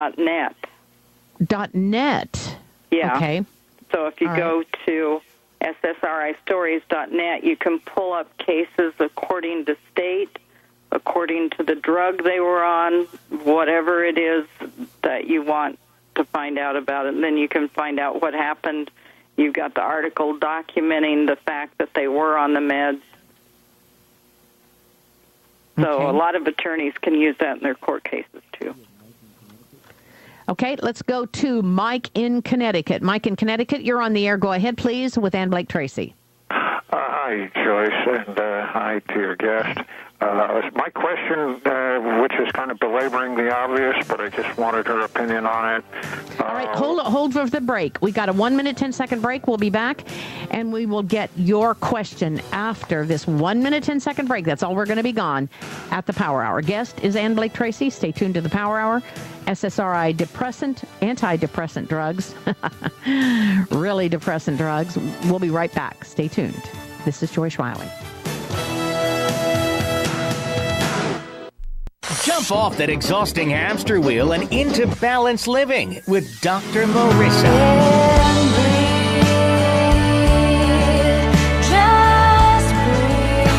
.net. .net. Yeah. Okay. So if you go to ssristories.net, you can pull up cases according to state, according to the drug they were on, whatever it is that you want to find out about it. And then you can find out what happened. You've got the article documenting the fact that they were on the meds. So a lot of attorneys can use that in their court cases, too. Okay, let's go to Mike in Connecticut. Mike in Connecticut, you're on the air. Go ahead, please, with Ann Blake Tracy. Hi, Joyce, and hi to your guest. My question, which is kind of belaboring the obvious, but I just wanted her opinion on it. All right, hold for the break. We got a 1 minute, 10-second break. We'll be back, and we will get your question after this 1 minute, 10-second break. That's all we're going to be gone at the Power Hour. Guest is Ann Blake Tracy. Stay tuned to the Power Hour. SSRI depressant, antidepressant drugs, really depressant drugs. We'll be right back. Stay tuned. This is Joyce Riley. Jump off that exhausting hamster wheel and into balanced living with Dr. Marissa.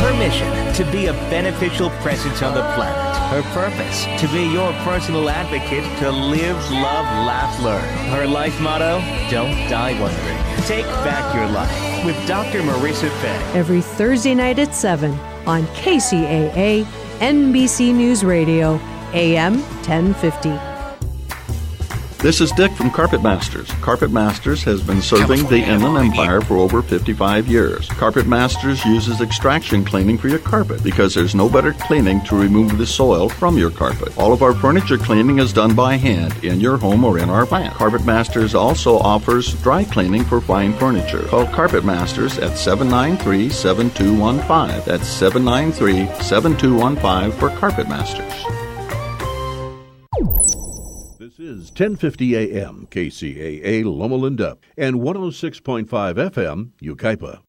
Her mission, to be a beneficial presence on the planet. Her purpose, to be your personal advocate to live, love, laugh, learn. Her life motto, don't die wondering. Take back your life with Dr. Marissa Fay. Every Thursday night at 7 on KCAA, NBC News Radio, AM 1050. This is Dick from Carpet Masters. Carpet Masters has been serving the Inland Empire for over 55 years. Carpet Masters uses extraction cleaning for your carpet because there's no better cleaning to remove the soil from your carpet. All of our furniture cleaning is done by hand in your home or in our plant. Carpet Masters also offers dry cleaning for fine furniture. Call Carpet Masters at 793-7215. That's 793-7215 for Carpet Masters. This is 1050 AM, KCAA Loma Linda, and 106.5 FM, Yucaipa.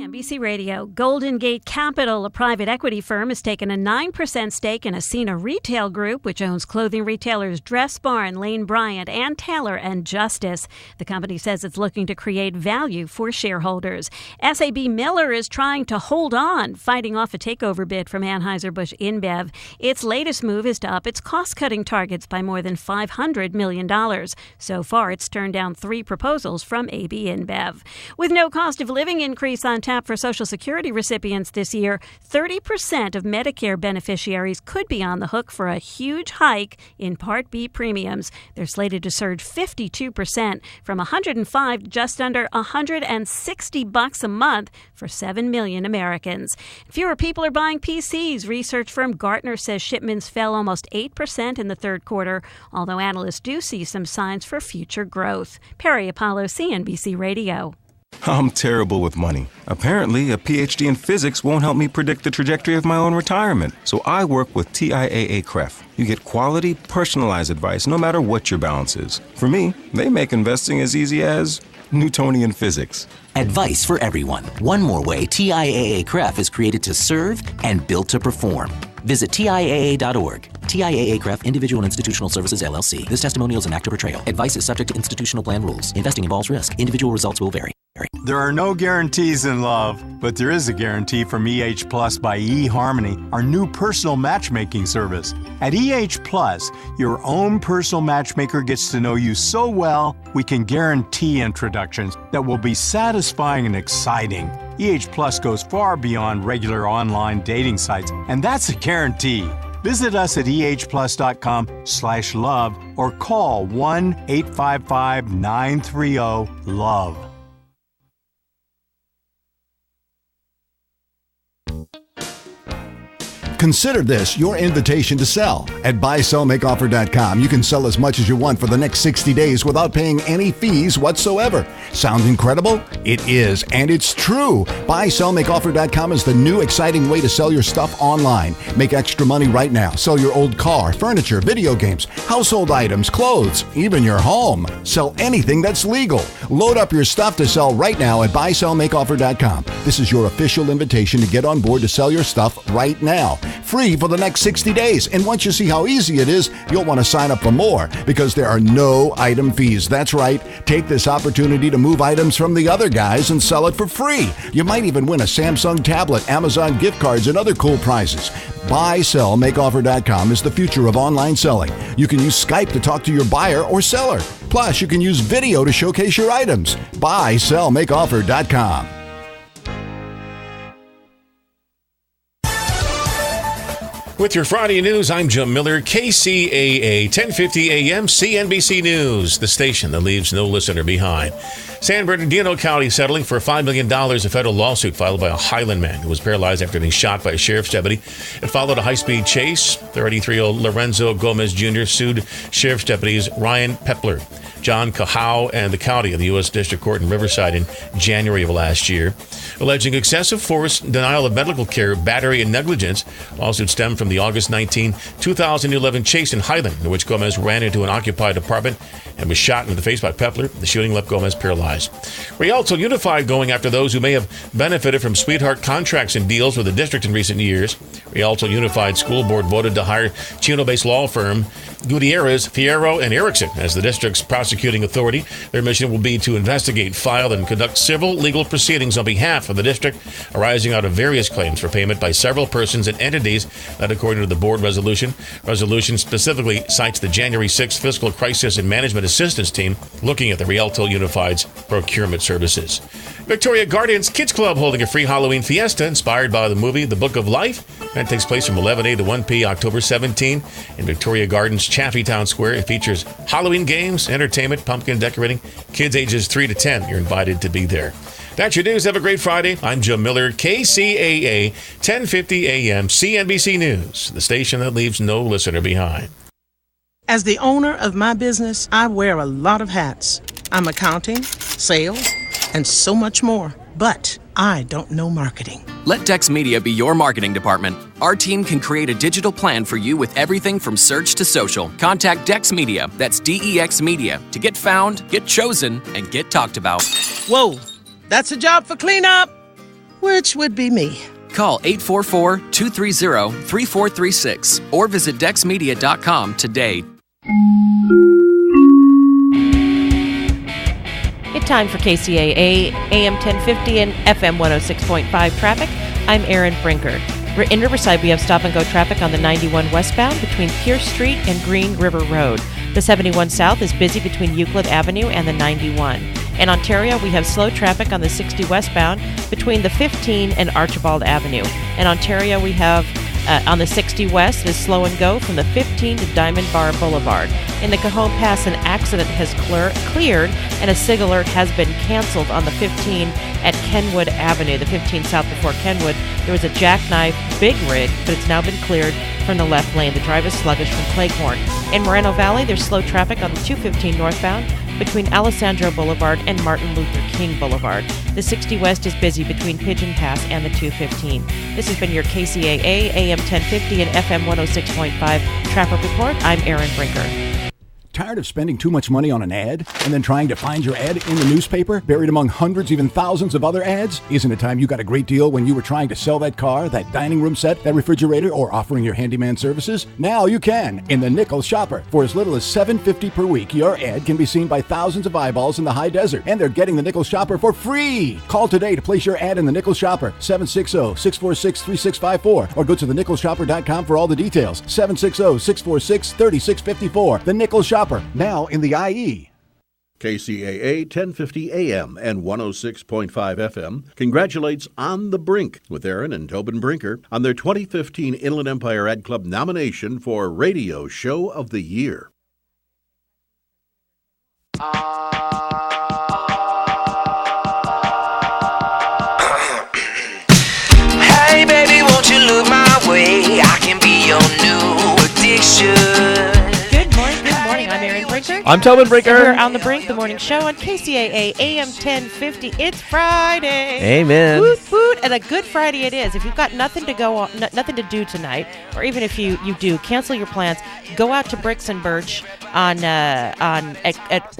NBC Radio. Golden Gate Capital, a private equity firm, has taken a 9% stake in Ascena Retail Group, which owns clothing retailers Dress Barn, Lane Bryant, Ann Taylor, and Justice. The company says it's looking to create value for shareholders. SAB Miller is trying to hold on, fighting off a takeover bid from Anheuser-Busch InBev. Its latest move is to up its cost-cutting targets by more than $500 million. So far, it's turned down 3 proposals from AB InBev. With no cost of living increase on tap for Social Security recipients this year, 30% of Medicare beneficiaries could be on the hook for a huge hike in Part B premiums. They're slated to surge 52% from $105 to just under $160 a month for 7 million Americans. Fewer people are buying PCs. Research firm Gartner says shipments fell almost 8% in the third quarter, although analysts do see some signs for future growth. Perry Apollo, CNBC Radio. I'm terrible with money. Apparently, a PhD in physics won't help me predict the trajectory of my own retirement. So I work with TIAA CREF. You get quality, personalized advice no matter what your balance is. For me, they make investing as easy as Newtonian physics. Advice for everyone. One more way TIAA CREF is created to serve and built to perform. Visit TIAA.org. TIAA CREF Individual and Institutional Services, LLC. This testimonial is an actor portrayal. Advice is subject to institutional plan rules. Investing involves risk. Individual results will vary. There are no guarantees in love, but there is a guarantee from EH Plus by eHarmony, our new personal matchmaking service. At EH Plus, your own personal matchmaker gets to know you so well, we can guarantee introductions that will be satisfying and exciting. EH Plus goes far beyond regular online dating sites, and that's a guarantee. Visit us at ehplus.com/love or call 1-855-930-LOVE. Consider this your invitation to sell. At buysellmakeoffer.com, you can sell as much as you want for the next 60 days without paying any fees whatsoever. Sounds incredible? It is, and it's true. Buysellmakeoffer.com is the new exciting way to sell your stuff online. Make extra money right now. Sell your old car, furniture, video games, household items, clothes, even your home. Sell anything that's legal. Load up your stuff to sell right now at buysellmakeoffer.com. This is your official invitation to get on board to sell your stuff right now. free for the next 60 days. And once you see how easy it is, you'll want to sign up for more because there are no item fees. That's right. Take this opportunity to move items from the other guys and sell it for free. You might even win a Samsung tablet, Amazon gift cards, and other cool prizes. BuySellMakeOffer.com is the future of online selling. You can use Skype to talk to your buyer or seller. Plus, you can use video to showcase your items. BuySellMakeOffer.com. With your Friday news, I'm Jim Miller, KCAA 1050 AM CNBC News, the station that leaves no listener behind. San Bernardino County settling for $5 million a federal lawsuit filed by a Highland man who was paralyzed after being shot by a sheriff's deputy. It followed a high-speed chase. 33-year-old Lorenzo Gomez Jr. sued sheriff's deputies Ryan Pepler, John Cahau, and the county of the U.S. District Court in Riverside in January of last year, alleging excessive force, denial of medical care, battery, and negligence. Lawsuit stemmed from the August 19, 2011 chase in Highland, in which Gomez ran into an occupied apartment and was shot in the face by Pepler. The shooting left Gomez paralyzed. Rialto Unified going after those who may have benefited from sweetheart contracts and deals with the district in recent years. Rialto Unified School Board voted to hire Chino-based law firm Gutierrez, Fierro, and Erickson as the district's prosecuting authority. Their mission will be to investigate, file, and conduct civil legal proceedings on behalf of the district arising out of various claims for payment by several persons and entities that, according to the board resolution specifically cites the January 6th Fiscal Crisis and Management Assistance Team looking at the Rialto Unified's procurement services. Victoria Gardens Kids Club holding a free Halloween fiesta inspired by the movie The Book of Life. That takes place from 11A to 1P October 17 in Victoria Gardens, Chaffee Town Square. It features Halloween games, entertainment, pumpkin decorating. Kids ages 3 to 10, you're invited to be there. That's your news. Have a great Friday. I'm Jim Miller, KCAA 1050 AM CNBC News, the station that leaves no listener behind. As the owner of my business, I wear a lot of hats. I'm accounting, sales, and so much more. But I don't know marketing. Let Dex Media be your marketing department. Our team can create a digital plan for you with everything from search to social. Contact Dex Media, that's DEX Media, to get found, get chosen, and get talked about. Whoa, that's a job for cleanup, which would be me. Call 844-230-3436 or visit dexmedia.com today. Good time for KCAA, AM 1050 and FM 106.5 traffic. I'm Erin Brinker. In Riverside, we have stop-and-go traffic on the 91 westbound between Pierce Street and Green River Road. The 71 south is busy between Euclid Avenue and the 91. In Ontario, we have slow traffic on the 60 westbound between the 15 and Archibald Avenue. In Ontario, we have on the 60 west is slow and go from the 15 to Diamond Bar Boulevard. In the Cajon Pass, an accident has cleared and a SIG alert has been canceled on the 15 at Kenwood Avenue. The 15 south before Kenwood, there was a jackknife big rig, but it's now been cleared from the left lane. The drive is sluggish from Cleghorn. In Moreno Valley, there's slow traffic on the 215 northbound between Alessandro Boulevard and Martin Luther King Boulevard. The 60 West is busy between Pigeon Pass and the 215. This has been your KCAA, AM 1050 and FM 106.5 Traffic Report. I'm Erin Brinker. Tired of spending too much money on an ad and then trying to find your ad in the newspaper, buried among hundreds, even thousands of other ads? Isn't it time you got a great deal when you were trying to sell that car, that dining room set, that refrigerator, or offering your handyman services? Now you can in the Nickel Shopper. For as little as $7.50 per week, your ad can be seen by thousands of eyeballs in the high desert, and they're getting the Nickel Shopper for free. Call today to place your ad in the Nickel Shopper, 760-646-3654, or go to thenickelshopper.com for all the details, 760-646-3654. The Nickel Shopper, now in the IE. KCAA 1050 AM and 106.5 FM congratulates On the Brink with Aaron and Tobin Brinker on their 2015 Inland Empire Ad Club nomination for Radio Show of the Year. Hey baby, won't you look my way? I can be your new addiction. I'm Erin Brinker. I'm Tobin Brinker. And we're On the Brink, the morning show on KCAA AM 1050. It's Friday. Amen. Woot woot, and a good Friday it is. If you've got nothing to go on, nothing to do tonight, or even if you do, cancel your plans. Go out to Bricks and Birch at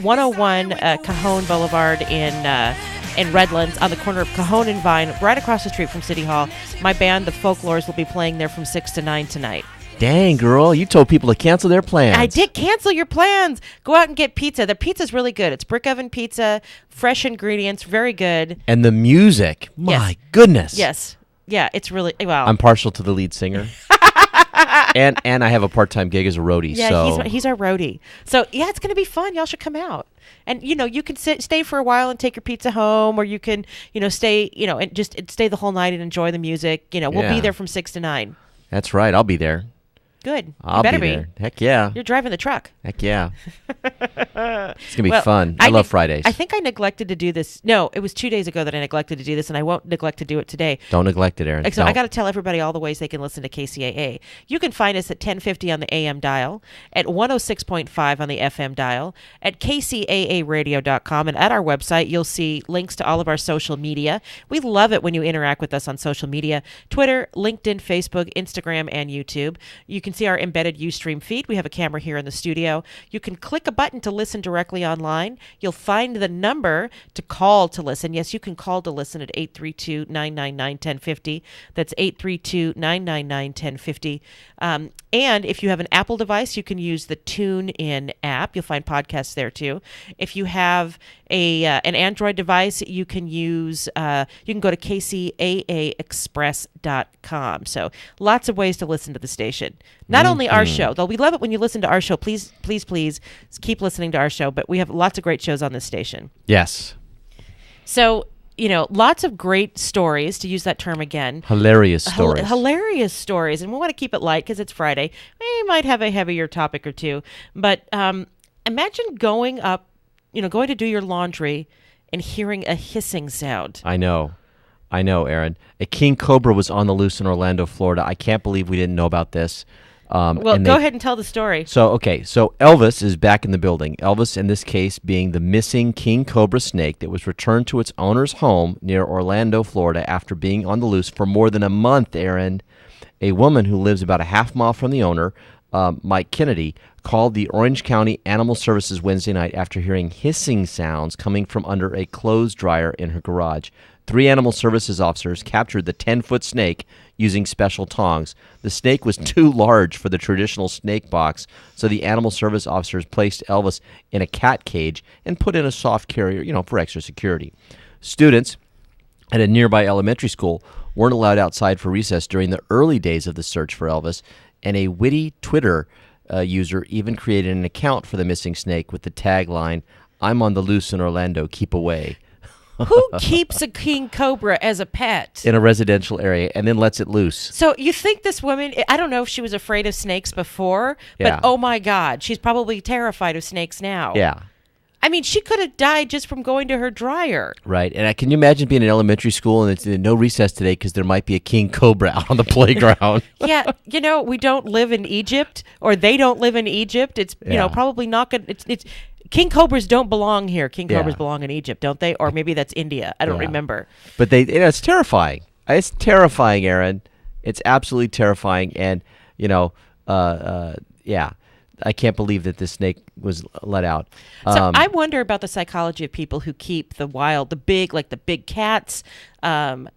101 Cajon Boulevard in in Redlands on the corner of Cajon and Vine, right across the street from City Hall. My band, the Folklores, will be playing there from 6 to 9 tonight. Dang, girl, you told people to cancel their plans. I did cancel your plans. Go out and get pizza. The pizza's really good. It's brick oven pizza, fresh ingredients, very good. And the music, my goodness. Yes. Yeah, it's really, wow. I'm partial to the lead singer. and I have a part-time gig as a roadie. Yeah, so. he's our roadie. So, yeah, it's going to be fun. Y'all should come out. And, you can stay for a while and take your pizza home, or you can, stay, and just stay the whole night and enjoy the music. We'll be there from 6 to 9. That's right. I'll be there. Good. I'll better be there. Heck yeah. You're driving the truck. Heck yeah. It's going to be fun. I love Fridays. I think I neglected to do this. No, it was 2 days ago that I neglected to do this, and I won't neglect to do it today. Don't neglect it, Aaron. So I got to tell everybody all the ways they can listen to KCAA. You can find us at 1050 on the AM dial, at 106.5 on the FM dial, at kcaaradio.com, and at our website, you'll see links to all of our social media. We love it when you interact with us on social media, Twitter, LinkedIn, Facebook, Instagram, and YouTube. You can see our embedded Ustream feed. We have a camera here in the studio. You can click a button to listen directly online. You'll find the number to call to listen. Yes, you can call to listen at 832-999-1050. That's 832-999-1050. And if you have an Apple device, you can use the TuneIn app. You'll find podcasts there too. If you have an Android device, you can use you can go to kcaaexpress.com. So lots of ways to listen to the station. Not only our show, though we love it when you listen to our show. Please keep listening to our show. But we have lots of great shows on this station. Yes. So, lots of great stories, to use that term again. Hilarious stories. Hilarious stories. And we want to keep it light because it's Friday. We might have a heavier topic or two. But imagine going to do your laundry and hearing a hissing sound. I know, Aaron. A king cobra was on the loose in Orlando, Florida. I can't believe we didn't know about this. Go ahead and tell the story. So Elvis is back in the building. Elvis, in this case, being the missing king cobra snake that was returned to its owner's home near Orlando, Florida, after being on the loose for more than a month, Aaron. A woman who lives about a half mile from the owner, Mike Kennedy, called the Orange County Animal Services Wednesday night after hearing hissing sounds coming from under a clothes dryer in her garage. 3 animal services officers captured the 10-foot snake using special tongs. The snake was too large for the traditional snake box, so the animal service officers placed Elvis in a cat cage and put in a soft carrier, for extra security. Students at a nearby elementary school weren't allowed outside for recess during the early days of the search for Elvis, and a witty Twitter user even created an account for the missing snake with the tagline, "I'm on the loose in Orlando, keep away." Who keeps a king cobra as a pet? In a residential area and then lets it loose. So you think this woman, I don't know if she was afraid of snakes before, but oh my God, she's probably terrified of snakes now. Yeah. I mean, she could have died just from going to her dryer. Right. And can you imagine being in elementary school and it's no recess today because there might be a king cobra out on the playground? Yeah. We don't live in Egypt, or they don't live in Egypt. It's, probably not good. It's king cobras don't belong here. King cobras belong in Egypt, don't they? Or maybe that's India. I don't remember. But it's terrifying. It's terrifying, Aaron. It's absolutely terrifying. And, I can't believe that this snake was let out. So I wonder about the psychology of people who keep the big cats, and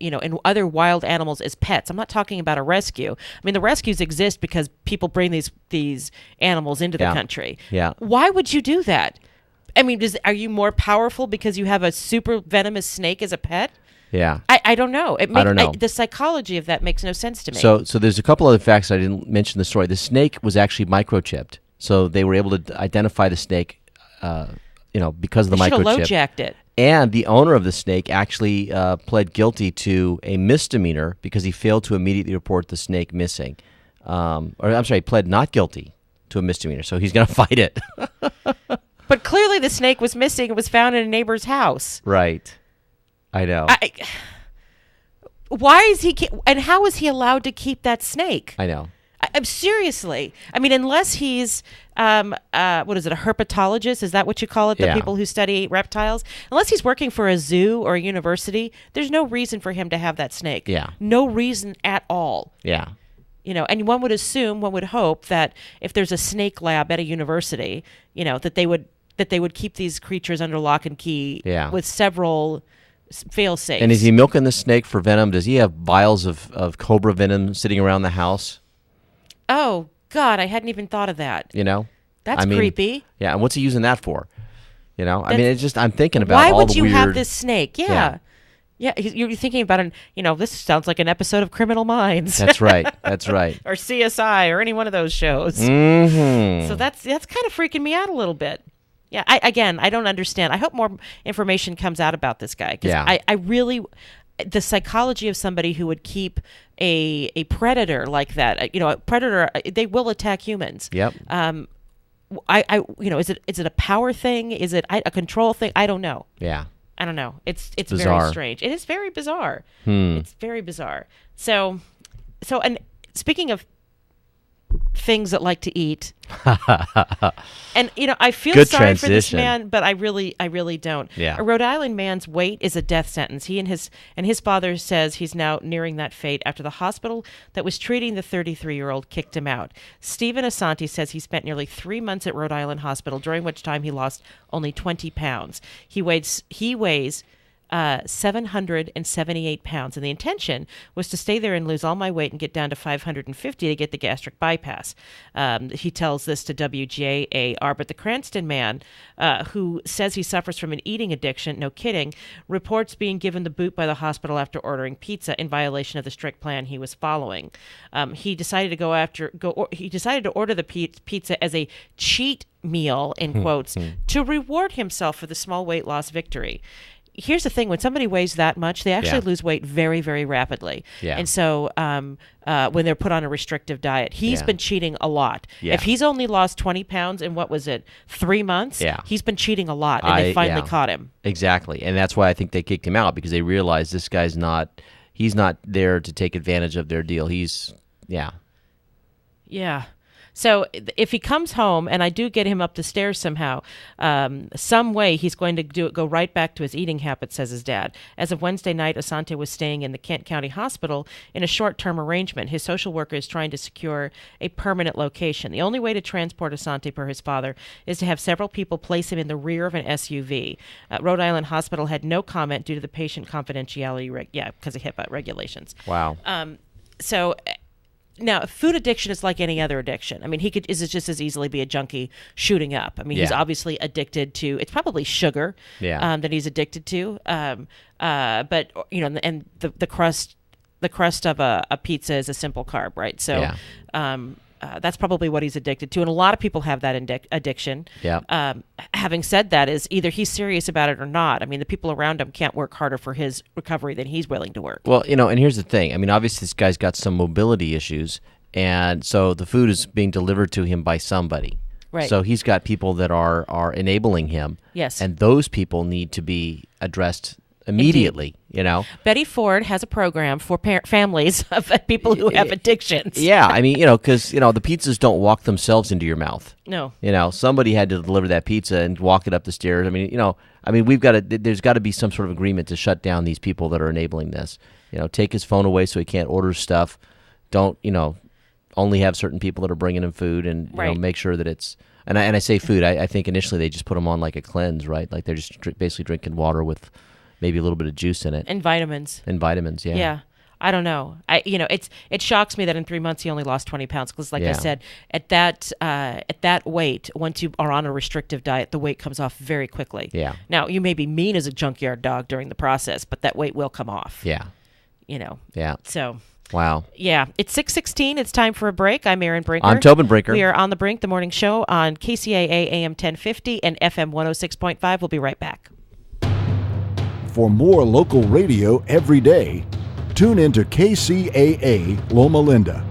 other wild animals as pets. I'm not talking about a rescue. I mean, the rescues exist because people bring these animals into the country. Yeah. Why would you do that? I mean, are you more powerful because you have a super venomous snake as a pet? Yeah. I don't know. I don't know. The psychology of that makes no sense to me. So there's a couple other facts I didn't mention in the story. The snake was actually microchipped. So they were able to identify the snake, because of the microchip. They should have low-jacked it. And the owner of the snake actually pled guilty to a misdemeanor because he failed to immediately report the snake missing. Pled not guilty to a misdemeanor. So he's going to fight it. But clearly the snake was missing. It was found in a neighbor's house. Right. I know. Why is and how is he allowed to keep that snake? I know. I'm seriously. I mean, unless he's, a herpetologist? Is that what you call it? The people who study reptiles? Unless he's working for a zoo or a university, there's no reason for him to have that snake. Yeah. No reason at all. Yeah. And one would hope that if there's a snake lab at a university, that they would keep these creatures under lock and key with several fail-safe. And is he milking the snake for venom? Does he have vials of cobra venom sitting around the house? Oh, God, I hadn't even thought of that. You know? That's creepy. Yeah, and what's he using that for? You know? I mean, it's just, I'm thinking about why all would the you weird... have this snake? Yeah, you're thinking about it, this sounds like an episode of Criminal Minds. That's right. That's right. Or CSI or any one of those shows. Mm-hmm. So that's kind of freaking me out a little bit. Yeah, I don't understand. I hope more information comes out about this guy. Yeah. I really, the psychology of somebody who would keep a predator like that, a predator, they will attack humans. Yep. Is it a power thing? Is it a control thing? I don't know. Yeah. I don't know. It's bizarre. very strange. It is very bizarre. It's very bizarre. So, and speaking of things that like to eat, and I feel Good sorry for this transition. man, but I really don't. Yeah. A Rhode Island man's wait is a death sentence. He and his father says he's now nearing that fate after the hospital that was treating the 33-year-old kicked him out. Stephen Asante says he spent nearly 3 months at Rhode Island Hospital, during which time he lost only 20 pounds. He weighs 778 pounds, and the intention was to stay there and lose all my weight and get down to 550 to get the gastric bypass. He tells this to WJAR, but the Cranston man, who says he suffers from an eating addiction, no kidding, reports being given the boot by the hospital after ordering pizza in violation of the strict plan he was following. He decided to order the pizza as a cheat meal, in quotes, to reward himself for the small weight loss victory. Here's the thing: when somebody weighs that much, they actually lose weight very, very rapidly. Yeah. And so when they're put on a restrictive diet, he's been cheating a lot. Yeah. If he's only lost 20 pounds in, 3 months, he's been cheating a lot, and they finally caught him. Exactly. And that's why I think they kicked him out, because they realized this guy's he's not there to take advantage of their deal. Yeah. So if he comes home, and I do get him up the stairs somehow, some way he's going to go right back to his eating habits, says his dad. As of Wednesday night, Asante was staying in the Kent County Hospital in a short-term arrangement. His social worker is trying to secure a permanent location. The only way to transport Asante, per his father, is to have several people place him in the rear of an SUV. Rhode Island Hospital had no comment due to the patient confidentiality, because of HIPAA regulations. Wow. Now, food addiction is like any other addiction. I mean, he could just as easily be a junkie shooting up. I mean, he's obviously addicted to, it's probably sugar that he's addicted to. But, and the crust of a pizza is a simple carb, right? So that's probably what he's addicted to. And a lot of people have that addiction. Yeah. Having said that, is either he's serious about it or not. I mean, the people around him can't work harder for his recovery than he's willing to work. Well, and here's the thing. I mean, obviously this guy's got some mobility issues, and so the food is being delivered to him by somebody. Right. So he's got people that are enabling him. Yes. And those people need to be addressed immediately. Indeed. Betty Ford has a program for families of people who have addictions. Yeah, I mean, because the pizzas don't walk themselves into your mouth. No. Somebody had to deliver that pizza and walk it up the stairs. I mean, there's got to be some sort of agreement to shut down these people that are enabling this. Take his phone away so he can't order stuff. Don't, only have certain people that are bringing him food, and make sure that it's. And I say food. I think initially they just put them on like a cleanse, right? Like they're just basically drinking water with maybe a little bit of juice in it. And vitamins. Yeah. Yeah. I don't know. It shocks me that in 3 months he only lost 20 pounds, because like I said, at that weight, once you are on a restrictive diet, the weight comes off very quickly. Yeah. Now, you may be mean as a junkyard dog during the process, but that weight will come off. Yeah. Yeah. So. Wow. Yeah. It's 6:16. It's time for a break. I'm Erin Brinker. I'm Tobin Brinker. We are on The Brink, the morning show on KCAA AM 1050 and FM 106.5. We'll be right back. For more local radio every day, tune into KCAA Loma Linda.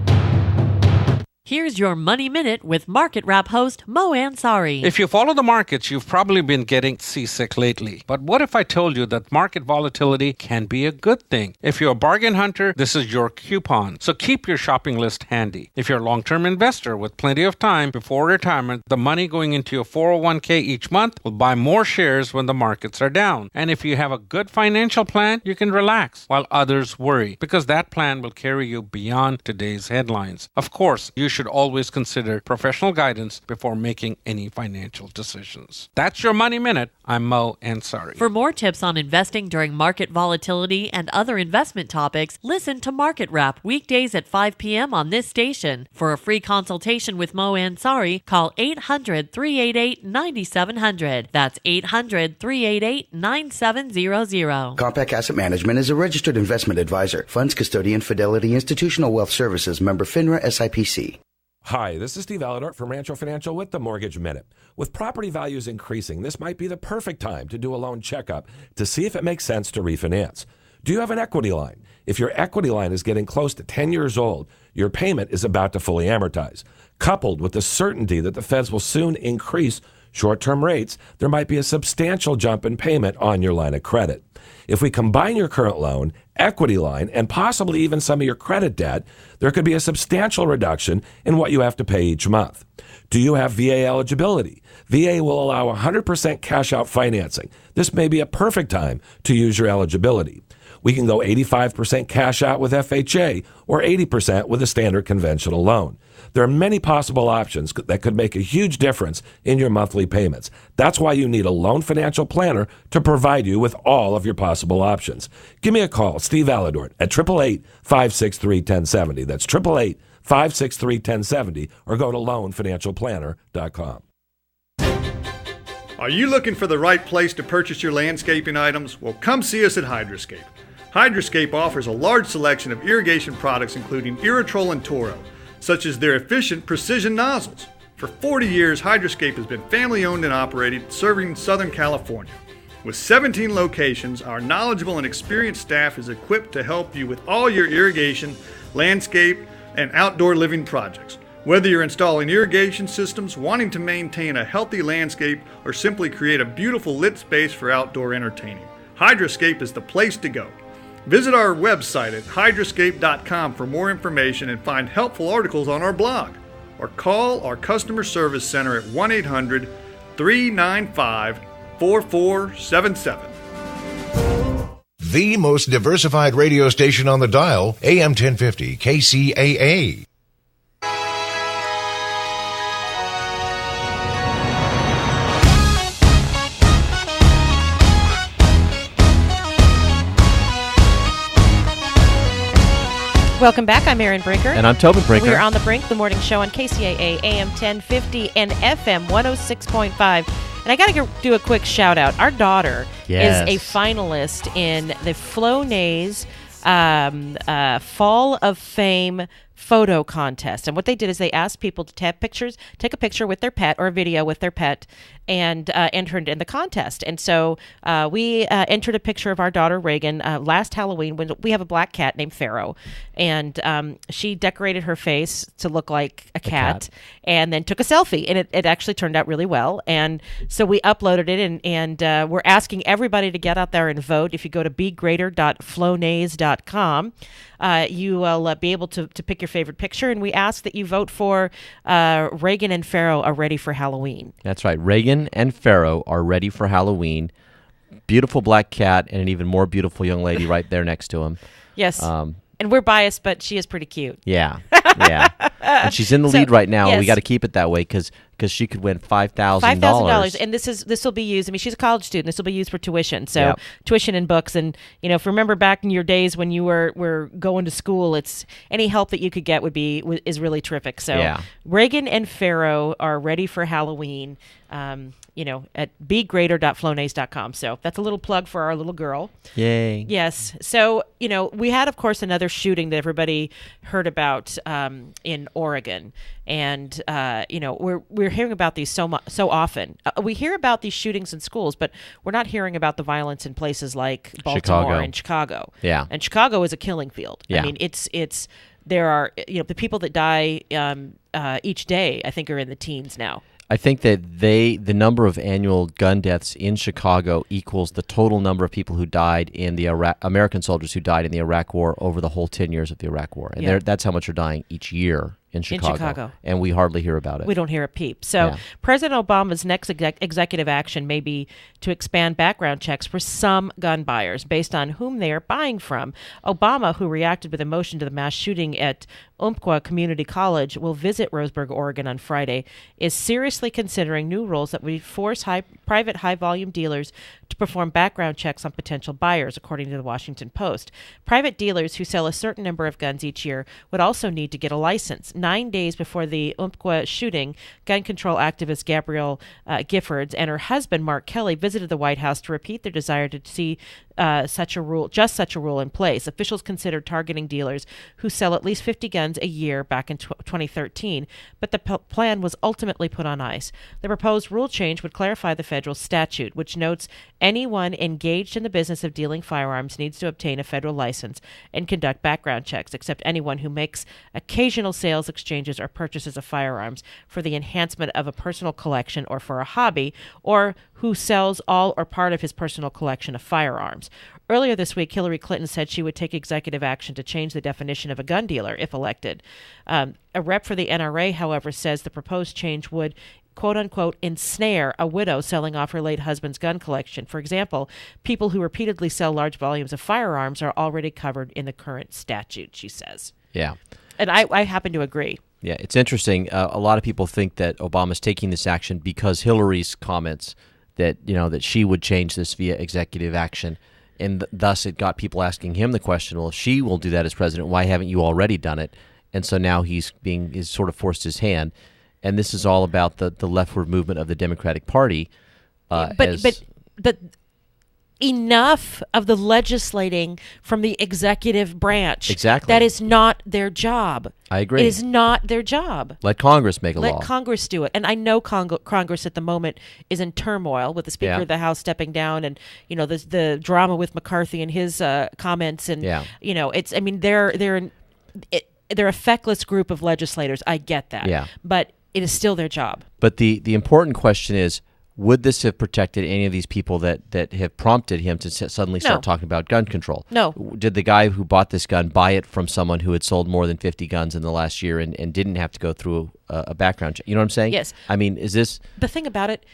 Here's your Money Minute with Market Wrap host Mo Ansari. If you follow the markets, you've probably been getting seasick lately. But what if I told you that market volatility can be a good thing? If you're a bargain hunter, this is your coupon. So keep your shopping list handy. If you're a long-term investor with plenty of time before retirement, the money going into your 401k each month will buy more shares when the markets are down. And if you have a good financial plan, you can relax while others worry, because that plan will carry you beyond today's headlines. Of course, you should should always consider professional guidance before making any financial decisions. That's your Money Minute. I'm Mo Ansari. For more tips on investing during market volatility and other investment topics, listen to Market Wrap weekdays at 5 p.m. on this station. For a free consultation with Mo Ansari, call 800-388-9700. That's 800-388-9700. Compact Asset Management is a registered investment advisor. Funds Custodian Fidelity Institutional Wealth Services, member FINRA SIPC. Hi, this is Steve Alador from Rancho Financial with the Mortgage Minute. With property values increasing, this might be the perfect time to do a loan checkup to see if it makes sense to refinance. Do you have an equity line? If your equity line is getting close to 10 years old, your payment is about to fully amortize. Coupled with the certainty that the feds will soon increase short-term rates, there might be a substantial jump in payment on your line of credit. If we combine your current loan, equity line, and possibly even some of your credit debt, there could be a substantial reduction in what you have to pay each month. Do you have VA eligibility? VA will allow 100% cash-out financing. This may be a perfect time to use your eligibility. We can go 85% cash out with FHA or 80% with a standard conventional loan. There are many possible options that could make a huge difference in your monthly payments. That's why you need a loan financial planner to provide you with all of your possible options. Give me a call, Steve Alador, at 888-563-1070. That's 888-563-1070, or go to loanfinancialplanner.com. Are you looking for the right place to purchase your landscaping items? Well, come see us at Hydroscape. Hydroscape offers a large selection of irrigation products including Irritrol and Toro, such as their efficient precision nozzles. For 40 years, Hydroscape has been family owned and operated, serving Southern California. With 17 locations, our knowledgeable and experienced staff is equipped to help you with all your irrigation, landscape, and outdoor living projects. Whether you're installing irrigation systems, wanting to maintain a healthy landscape, or simply create a beautiful lit space for outdoor entertaining, Hydroscape is the place to go. Visit our website at hydroscape.com for more information and find helpful articles on our blog, or call our customer service center at 1-800-395-4477. The most diversified radio station on the dial, AM 1050 KCAA. Welcome back. I'm Erin Brinker. And I'm Tobin Brinker. We're on The Brink, the morning show on KCAA, AM 1050 and FM 106.5. And I got to do a quick shout out. Our daughter is a finalist in the Flonase Fall of Fame photo contest. And what they did is they asked people to take a picture with their pet or a video with their pet, and entered in the contest. And so we entered a picture of our daughter Reagan last Halloween, when we have a black cat named Pharaoh, and she decorated her face to look like a cat and then took a selfie, and it actually turned out really well. And so we uploaded it, and we're asking everybody to get out there and vote. If you go to begreater.flonase.com, you will be able to pick your favorite picture, and we ask that you vote for Reagan and Pharaoh Are Ready for Halloween. That's right. Reagan and Pharaoh are ready for Halloween. Beautiful black cat and an even more beautiful young lady right there next to him. Yes. And we're biased, but she is pretty cute. Yeah. Yeah. And she's in the lead right now. Yes. We got to keep it that way because she could win $5,000. $5,000, and this will be used. I mean, she's a college student. This will be used for tuition. So tuition and books, and if you remember back in your days when you were going to school, it's any help that you could get is really terrific. So Reagan and Pharaoh Are Ready for Halloween. At begreater.flonase.com. So that's a little plug for our little girl. Yay. Yes. So, we had, of course, another shooting that everybody heard about in Oregon. And, we're hearing about these so often. We hear about these shootings in schools, but we're not hearing about the violence in places like Baltimore and Chicago. Yeah. And Chicago is a killing field. Yeah. I mean, there are, the people that die each day, I think, are in the teens now. I think that the number of annual gun deaths in Chicago equals the total number of people who died in the American soldiers who died in the Iraq War over the whole 10 years of the Iraq War. And that's how much are dying each year in Chicago. In Chicago. And we hardly hear about it. We don't hear a peep. So President Obama's next executive action may be to expand background checks for some gun buyers based on whom they are buying from. Obama, who reacted with emotion to the mass shooting at Umpqua Community College, will visit Roseburg, Oregon on Friday, is seriously considering new rules that would force private high-volume dealers to perform background checks on potential buyers, according to the Washington Post. Private dealers who sell a certain number of guns each year would also need to get a license. 9 days before the Umpqua shooting, gun control activist Gabrielle Giffords and her husband, Mark Kelly, visited the White House to repeat their desire to see such a rule in place. Officials considered targeting dealers who sell at least 50 guns a year back in 2013, but the plan was ultimately put on ice. The proposed rule change would clarify the federal statute, which notes anyone engaged in the business of dealing firearms needs to obtain a federal license and conduct background checks, except anyone who makes occasional sales, exchanges, or purchases of firearms for the enhancement of a personal collection or for a hobby, or who sells all or part of his personal collection of firearms. Earlier this week, Hillary Clinton said she would take executive action to change the definition of a gun dealer if elected. A rep for the NRA, however, says the proposed change would quote-unquote ensnare a widow selling off her late husband's gun collection. For example, people who repeatedly sell large volumes of firearms are already covered in the current statute, she says. Yeah. And I happen to agree. Yeah, it's interesting. A lot of people think that Obama's taking this action because Hillary's comments that she would change this via executive action, and thus it got people asking him the question, well, if she will do that as president, why haven't you already done it? And so now he's sort of forced his hand, and this is all about the leftward movement of the Democratic Party. Enough of the legislating from the executive branch. Exactly. That is not their job. I agree. It is not their job. Let Congress make a law. Let Congress do it. And I know Congress at the moment is in turmoil with the Speaker of the House stepping down, and the drama with McCarthy and his comments, and it's. I mean, they're a feckless group of legislators. I get that. Yeah. But it is still their job. But the important question is, would this have protected any of these people that have prompted him to suddenly start talking about gun control? No. Did the guy who bought this gun buy it from someone who had sold more than 50 guns in the last year and didn't have to go through a background check? You know what I'm saying? Yes. I mean, is this... The thing about it,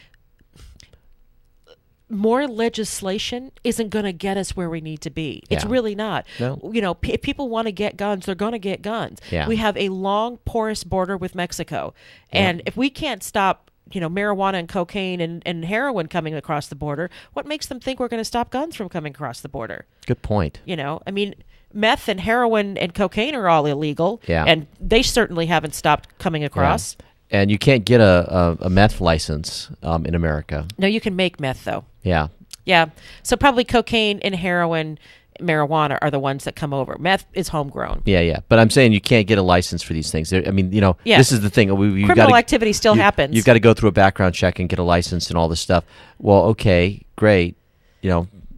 more legislation isn't going to get us where we need to be. It's really not. No. If people want to get guns, they're going to get guns. Yeah. We have a long, porous border with Mexico. And if we can't stop marijuana and cocaine and heroin coming across the border, what makes them think we're going to stop guns from coming across the border? Good point. I mean, meth and heroin and cocaine are all illegal, and they certainly haven't stopped coming across. Yeah. And you can't get a meth license in America. No, you can make meth, though. Yeah. Yeah. So probably cocaine and heroin, marijuana are the ones that come over. Meth is homegrown. Yeah. But I'm saying you can't get a license for these things. I mean, this is the thing. Criminal activity still happens. You've got to go through a background check and get a license and all this stuff. Well, okay, great.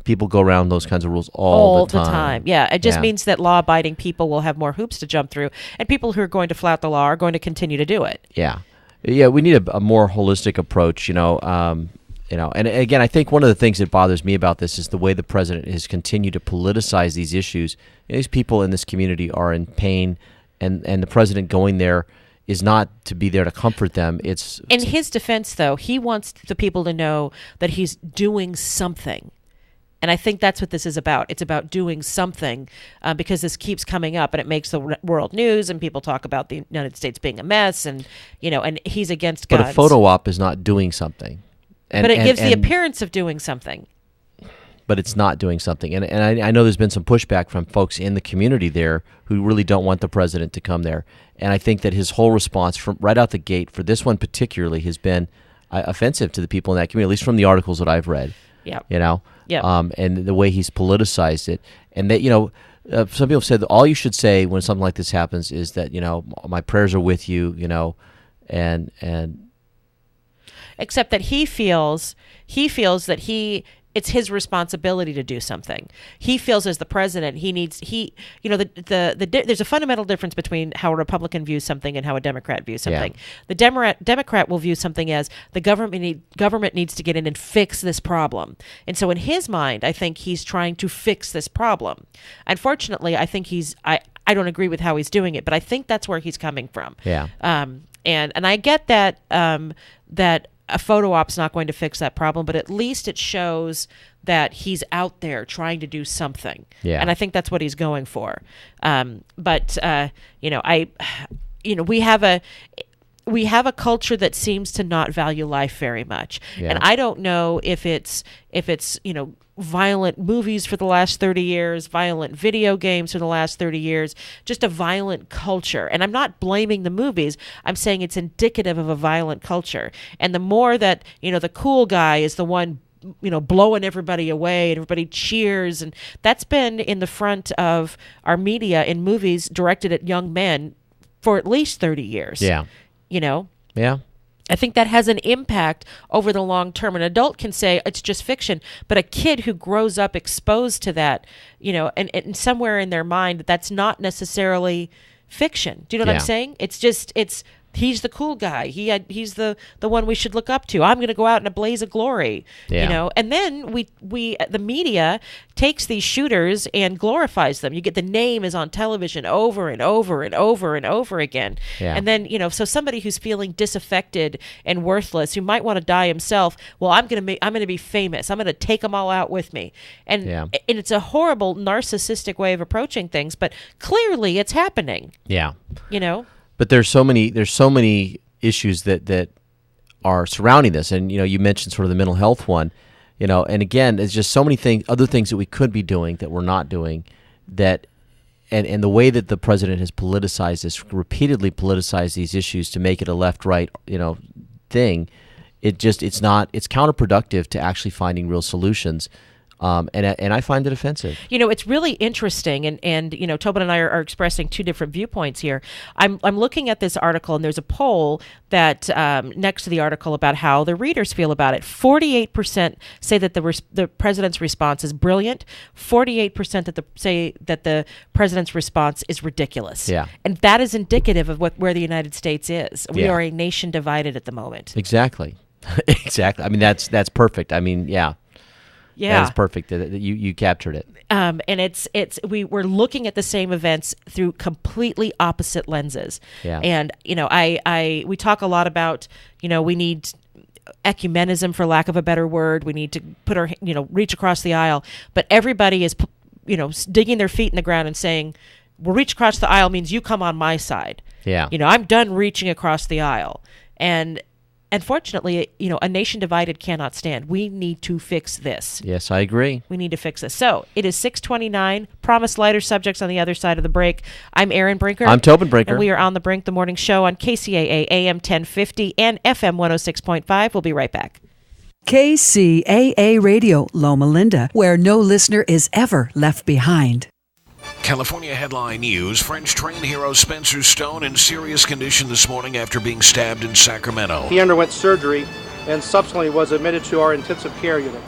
People go around those kinds of rules all the time. Yeah, it just means that law-abiding people will have more hoops to jump through, and people who are going to flout the law are going to continue to do it. Yeah. We need a more holistic approach. And again, I think one of the things that bothers me about this is the way the president has continued to politicize these issues. These people in this community are in pain, and the president going there is not to be there to comfort them. It's in his defense, though, he wants the people to know that he's doing something. And I think that's what this is about. It's about doing something because this keeps coming up and it makes the world news and people talk about the United States being a mess and he's against guns. But a photo op is not doing something. But it gives the appearance of doing something. But it's not doing something. And I know there's been some pushback from folks in the community there who really don't want the president to come there. And I think that his whole response from right out the gate for this one particularly has been offensive to the people in that community, at least from the articles that I've read. Yeah. And the way he's politicized it. And that, some people said that all you should say when something like this happens is that, my prayers are with you, and except that he feels that it's his responsibility to do something. He feels as the president, there's a fundamental difference between how a Republican views something and how a Democrat views something. Yeah. The Democrat will view something as the government needs to get in and fix this problem. And so in his mind, I think he's trying to fix this problem. Unfortunately, I think I don't agree with how he's doing it, but I think that's where he's coming from. Yeah. And I get that that a photo op's not going to fix that problem, but at least it shows that he's out there trying to do something. Yeah. And I think that's what he's going for. But we have a culture that seems to not value life very much. Yeah. And I don't know if it's violent movies for the last 30 years, violent video games for the last 30 years, just a violent culture. And I'm not blaming the movies. I'm saying it's indicative of a violent culture. And the more that, the cool guy is the one, blowing everybody away and everybody cheers. And that's been in the front of our media in movies directed at young men for at least 30 years. Yeah. Yeah. I think that has an impact over the long term. An adult can say it's just fiction, but a kid who grows up exposed to that, and somewhere in their mind, that's not necessarily fiction. Do you know what I'm saying? He's the cool guy. He's the one we should look up to. I'm going to go out in a blaze of glory, And then we the media takes these shooters and glorifies them. You get the name is on television over and over and over and over again. Yeah. And then, so somebody who's feeling disaffected and worthless, who might want to die himself, well, I'm going to be famous. I'm going to take them all out with me. And it's a horrible narcissistic way of approaching things, but clearly it's happening. Yeah. But there's so many issues that are surrounding this, and you mentioned sort of the mental health one, and again, there's just so many other things that we could be doing that we're not doing, that, and the way that the president has repeatedly politicized these issues to make it a left-right, thing, it's counterproductive to actually finding real solutions. And I find it offensive. It's really interesting, and Tobin and I are expressing two different viewpoints here. I'm looking at this article, and there's a poll that next to the article about how the readers feel about it. 48% say that the president's response is brilliant. 48% say that the president's response is ridiculous. Yeah. And that is indicative of where the United States is. We are a nation divided at the moment. Exactly. Exactly. I mean, that's perfect. I mean, yeah. Yeah, that's perfect. You captured it. And we're looking at the same events through completely opposite lenses. Yeah. And we talk a lot about we need ecumenism, for lack of a better word. We need to put our reach across the aisle. But everybody is digging their feet in the ground and saying, "Well, reach across the aisle means you come on my side." Yeah. I'm done reaching across the aisle. And unfortunately, a nation divided cannot stand. We need to fix this. Yes, I agree. We need to fix this. So it is 6:29. Promised lighter subjects on the other side of the break. I'm Erin Brinker. I'm Tobin Brinker. And we are on the Brink, the morning show on KCAA AM 1050 and FM 106.5. We'll be right back. KCAA Radio, Loma Linda, where no listener is ever left behind. California headline news. French train hero Spencer Stone in serious condition this morning after being stabbed in Sacramento. He underwent surgery and subsequently was admitted to our intensive care unit.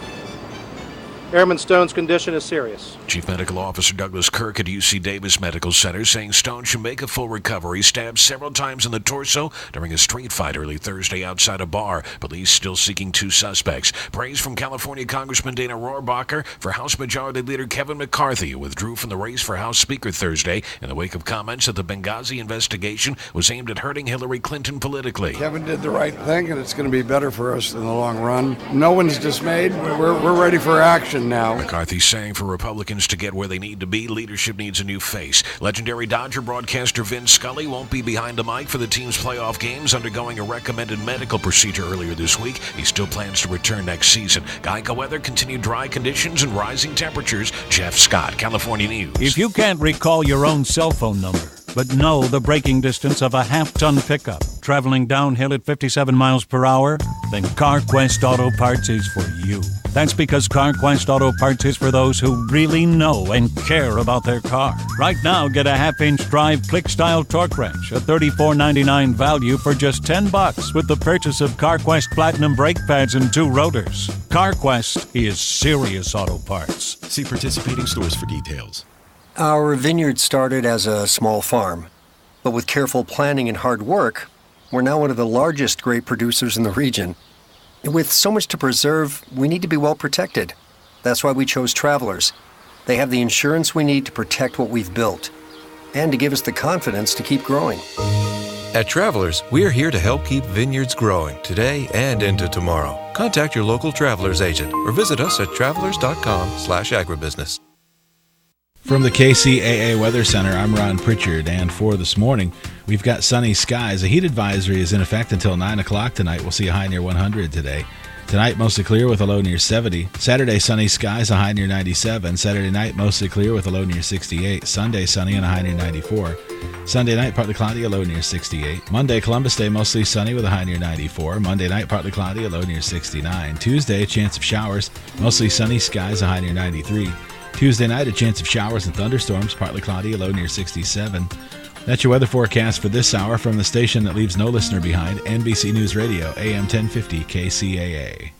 Airman Stone's condition is serious. Chief Medical Officer Douglas Kirk at UC Davis Medical Center saying Stone should make a full recovery. Stabbed several times in the torso during a street fight early Thursday outside a bar. Police still seeking two suspects. Praise from California Congressman Dana Rohrabacher for House Majority Leader Kevin McCarthy, who withdrew from the race for House Speaker Thursday in the wake of comments that the Benghazi investigation was aimed at hurting Hillary Clinton politically. Kevin did the right thing, and it's going to be better for us in the long run. No one's dismayed. We're ready for action now. McCarthy saying for Republicans to get where they need to be, leadership needs a new face. Legendary Dodger broadcaster Vin Scully won't be behind the mic for the team's playoff games, undergoing a recommended medical procedure earlier this week. He still plans to return next season. Geico weather, continued dry conditions and rising temperatures. Jeff Scott, California News. If you can't recall your own cell phone number, but know the braking distance of a half-ton pickup traveling downhill at 57 miles per hour, then CarQuest Auto Parts is for you. That's because CarQuest Auto Parts is for those who really know and care about their car. Right now, get a half-inch drive click-style torque wrench, a $34.99 value for just $10 with the purchase of CarQuest Platinum brake pads and 2 rotors. CarQuest is serious auto parts. See participating stores for details. Our vineyard started as a small farm, but with careful planning and hard work, we're now one of the largest grape producers in the region. With so much to preserve, we need to be well protected. That's why we chose Travelers. They have the insurance we need to protect what we've built. and to give us the confidence to keep growing. At Travelers, we're here to help keep vineyards growing today and into tomorrow. Contact your local Travelers agent or visit us at travelers.com/agribusiness. From the KCAA Weather Center, I'm Ron Pritchard, and for this morning, we've got sunny skies. A heat advisory is in effect until 9 o'clock tonight. We'll see a high near 100 today. Tonight, mostly clear with a low near 70. Saturday, sunny skies, a high near 97. Saturday night, mostly clear with a low near 68. Sunday, sunny and a high near 94. Sunday night, partly cloudy, a low near 68. Monday, Columbus Day, mostly sunny with a high near 94. Monday night, partly cloudy, a low near 69. Tuesday, a chance of showers, mostly sunny skies, a high near 93. Tuesday night, a chance of showers and thunderstorms, partly cloudy, a low near 67. That's your weather forecast for this hour from the station that leaves no listener behind, NBC News Radio, AM 1050 KCAA.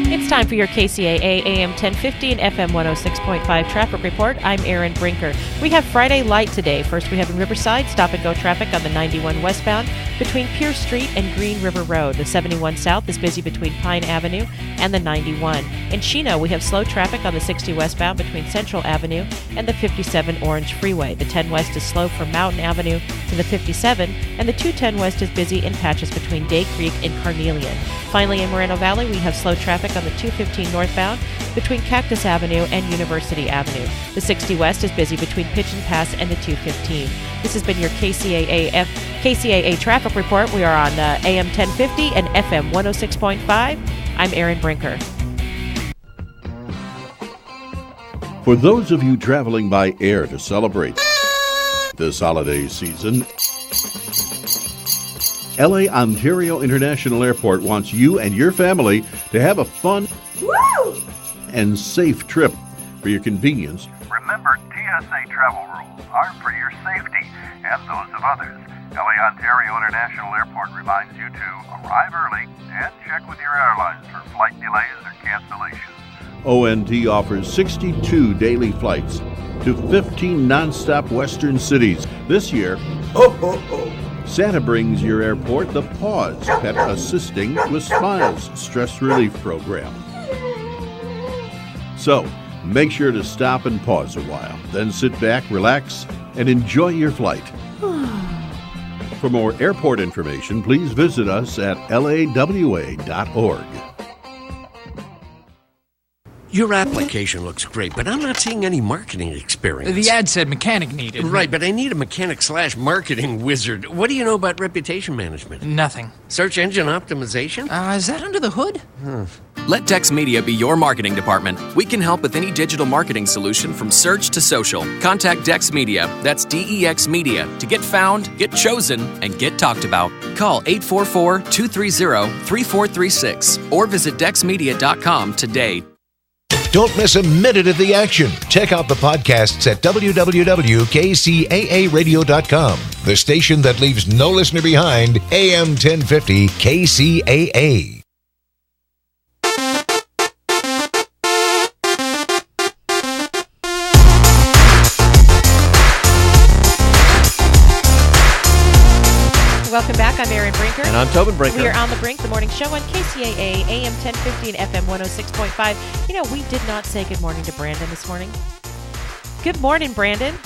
It's time for your KCAA AM 1050 and FM 106.5 traffic report. I'm Erin Brinker. We have Friday light today. First, we have in Riverside, stop-and-go traffic on the 91 westbound between Pierce Street and Green River Road. The 71 south is busy between Pine Avenue and the 91. In Chino, we have slow traffic on the 60 westbound between Central Avenue and the 57 Orange Freeway. The 10 west is slow from Mountain Avenue to the 57, and the 210 west is busy in patches between Day Creek and Carnelian. Finally, in Moreno Valley, we have slow traffic on the 215 northbound between Cactus Avenue and University Avenue. The 60 west is busy between Pigeon Pass and the 215. This has been your KCAA traffic report. We are on AM 1050 and FM 106.5. I'm Erin Brinker. For those of you traveling by air to celebrate this holiday season, LA Ontario International Airport wants you and your family to have a fun and safe trip. For your convenience, remember, TSA travel rules are for your safety and those of others. LA Ontario International Airport reminds you to arrive early and check with your airlines for flight delays or cancellations. ONT offers 62 daily flights to 15 nonstop western cities. This year, Santa brings your airport the Pause Pet Assisting with Smiles stress relief program. So, make sure to stop and pause a while, then sit back, relax, and enjoy your flight. For more airport information, please visit us at lawa.org. Your application looks great, but I'm not seeing any marketing experience. The ad said mechanic needed. Right, but I need a mechanic/marketing wizard. What do you know about reputation management? Nothing. Search engine optimization? Is that under the hood? Let Dex Media be your marketing department. We can help with any digital marketing solution from search to social. Contact Dex Media, that's DEX Media, to get found, get chosen, and get talked about. Call 844-230-3436 or visit dexmedia.com today. Don't miss a minute of the action. Check out the podcasts at www.kcaaradio.com. The station that leaves no listener behind, AM 1050 KCAA. Welcome back. I'm Erin Brinker. And I'm Tobin Brinker. We are on the Brink, the morning show on KCAA, AM 1050 and FM 106.5. You know, we did not say good morning to Brandon this morning. Good morning, Brandon.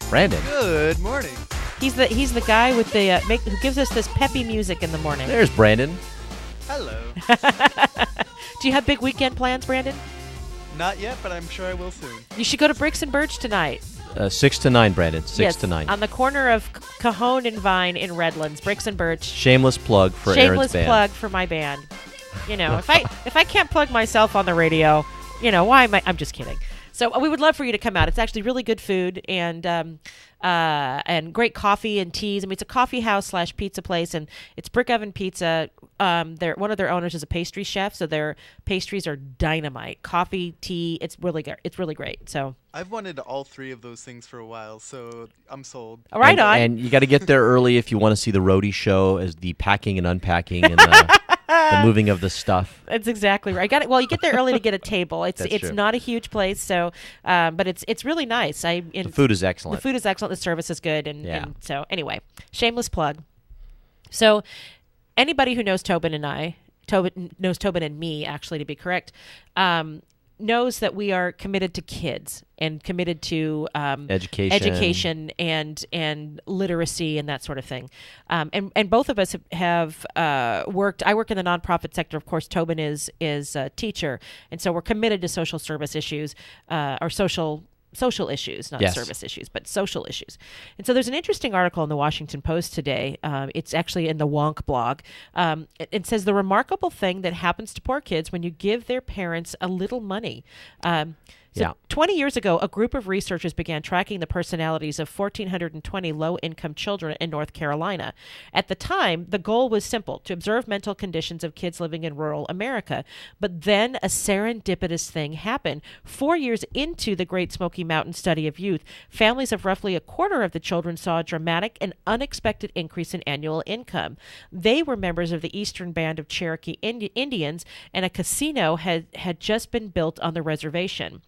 Brandon. Good morning. He's the guy with the who gives us this peppy music in the morning. There's Brandon. Hello. Do you have big weekend plans, Brandon? Not yet, but I'm sure I will soon. You should go to Bricks and Birch tonight. 6 to 9, Brandon. 6 to 9. On the corner of Cajon and Vine in Redlands, Bricks and Birch. Shameless plug for Aaron's band. Shameless plug for my band. You know, if I can't plug myself on the radio, you know, why am I? I'm just kidding. So we would love for you to come out. It's actually really good food and great coffee and teas. I mean, it's a coffee house / pizza place, and it's Brick Oven Pizza. One of their owners is a pastry chef, so their pastries are dynamite. Coffee, tea, it's really good. It's really great. So I've wanted all three of those things for a while, so I'm sold. All right, and you got to get there early if you want to see the roadie show, as the packing and unpacking and the moving of the stuff. That's exactly right. Well, you get there early to get a table. It's true. not a huge place, so but it's really nice. The food is excellent. The food is excellent. The service is good, and so anyway, shameless plug. So anybody who knows Tobin and I, Tobin knows Tobin and me, actually, to be correct. knows that we are committed to kids and committed to education and literacy and that sort of thing. And both of us have worked. I work in the nonprofit sector. Of course, Tobin is a teacher, and so we're committed to social service issues or social issues, not service issues, but social issues. And so there's an interesting article in the Washington Post today. It's actually in the Wonk blog. It says the remarkable thing that happens to poor kids when you give their parents a little money. 20 years ago, a group of researchers began tracking the personalities of 1,420 low-income children in North Carolina. At the time, the goal was simple, to observe mental conditions of kids living in rural America. But then a serendipitous thing happened. 4 years into the Great Smoky Mountain study of youth, families of roughly a quarter of the children saw a dramatic and unexpected increase in annual income. They were members of the Eastern Band of Cherokee Indians, and a casino had just been built on the reservation.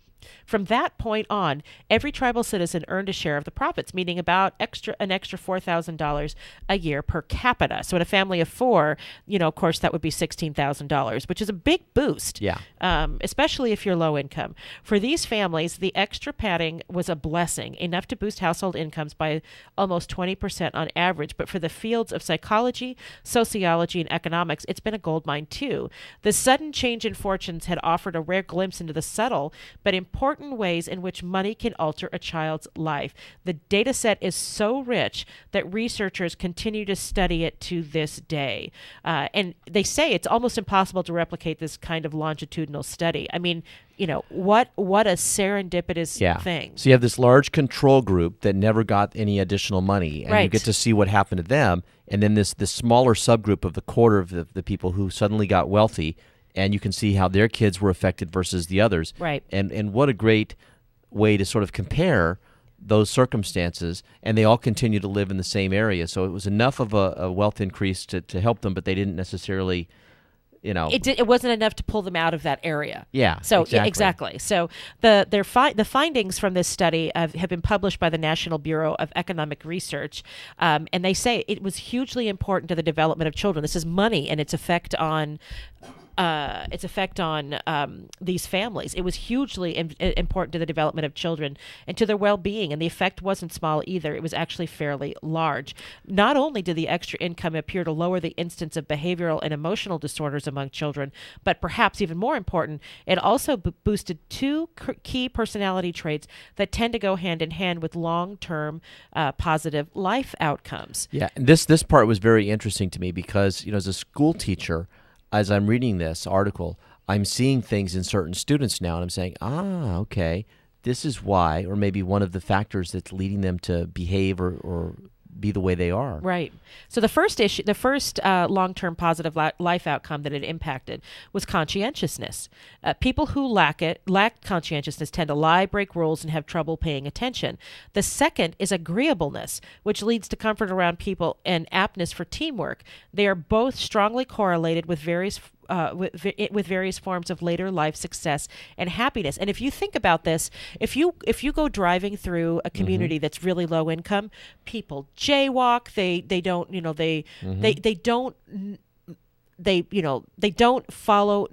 From that point on, every tribal citizen earned a share of the profits, meaning about an extra $4,000 a year per capita. So in a family of four, of course, that would be $16,000, which is a big boost, especially if you're low income. For these families, the extra padding was a blessing, enough to boost household incomes by almost 20% on average. But for the fields of psychology, sociology, and economics, it's been a goldmine too. The sudden change in fortunes had offered a rare glimpse into the subtle but important ways in which money can alter a child's life. The data set is so rich that researchers continue to study it to this day. And they say it's almost impossible to replicate this kind of longitudinal study. I mean, what a serendipitous thing. So you have this large control group that never got any additional money, and you get to see what happened to them. And then this smaller subgroup of the quarter of the people who suddenly got wealthy, and you can see how their kids were affected versus the others. Right. And what a great way to sort of compare those circumstances, and they all continue to live in the same area. So it was enough of a wealth increase to help them, but they didn't necessarily, It wasn't enough to pull them out of that area. Yeah, So exactly. exactly. So the findings from this study have been published by the National Bureau of Economic Research, and they say it was hugely important to the development of children. This is money and its effect on these families. It was hugely important to the development of children and to their well-being, and the effect wasn't small either. It was actually fairly large. Not only did the extra income appear to lower the instance of behavioral and emotional disorders among children, but perhaps even more important, it also boosted two key personality traits that tend to go hand in hand with long-term positive life outcomes. Yeah, and this part was very interesting to me because, as a school teacher, as I'm reading this article, I'm seeing things in certain students now, and I'm saying, okay, this is why, or maybe one of the factors that's leading them to behave or be the way they are. Right. So the first long-term positive life outcome that it impacted was conscientiousness. People who lack conscientiousness tend to lie, break rules, and have trouble paying attention. The second is agreeableness, which leads to comfort around people and aptness for teamwork. They are both strongly correlated with various forms of later life success and happiness. And if you think about this, if you go driving through a community that's really low income, people jaywalk. They don't follow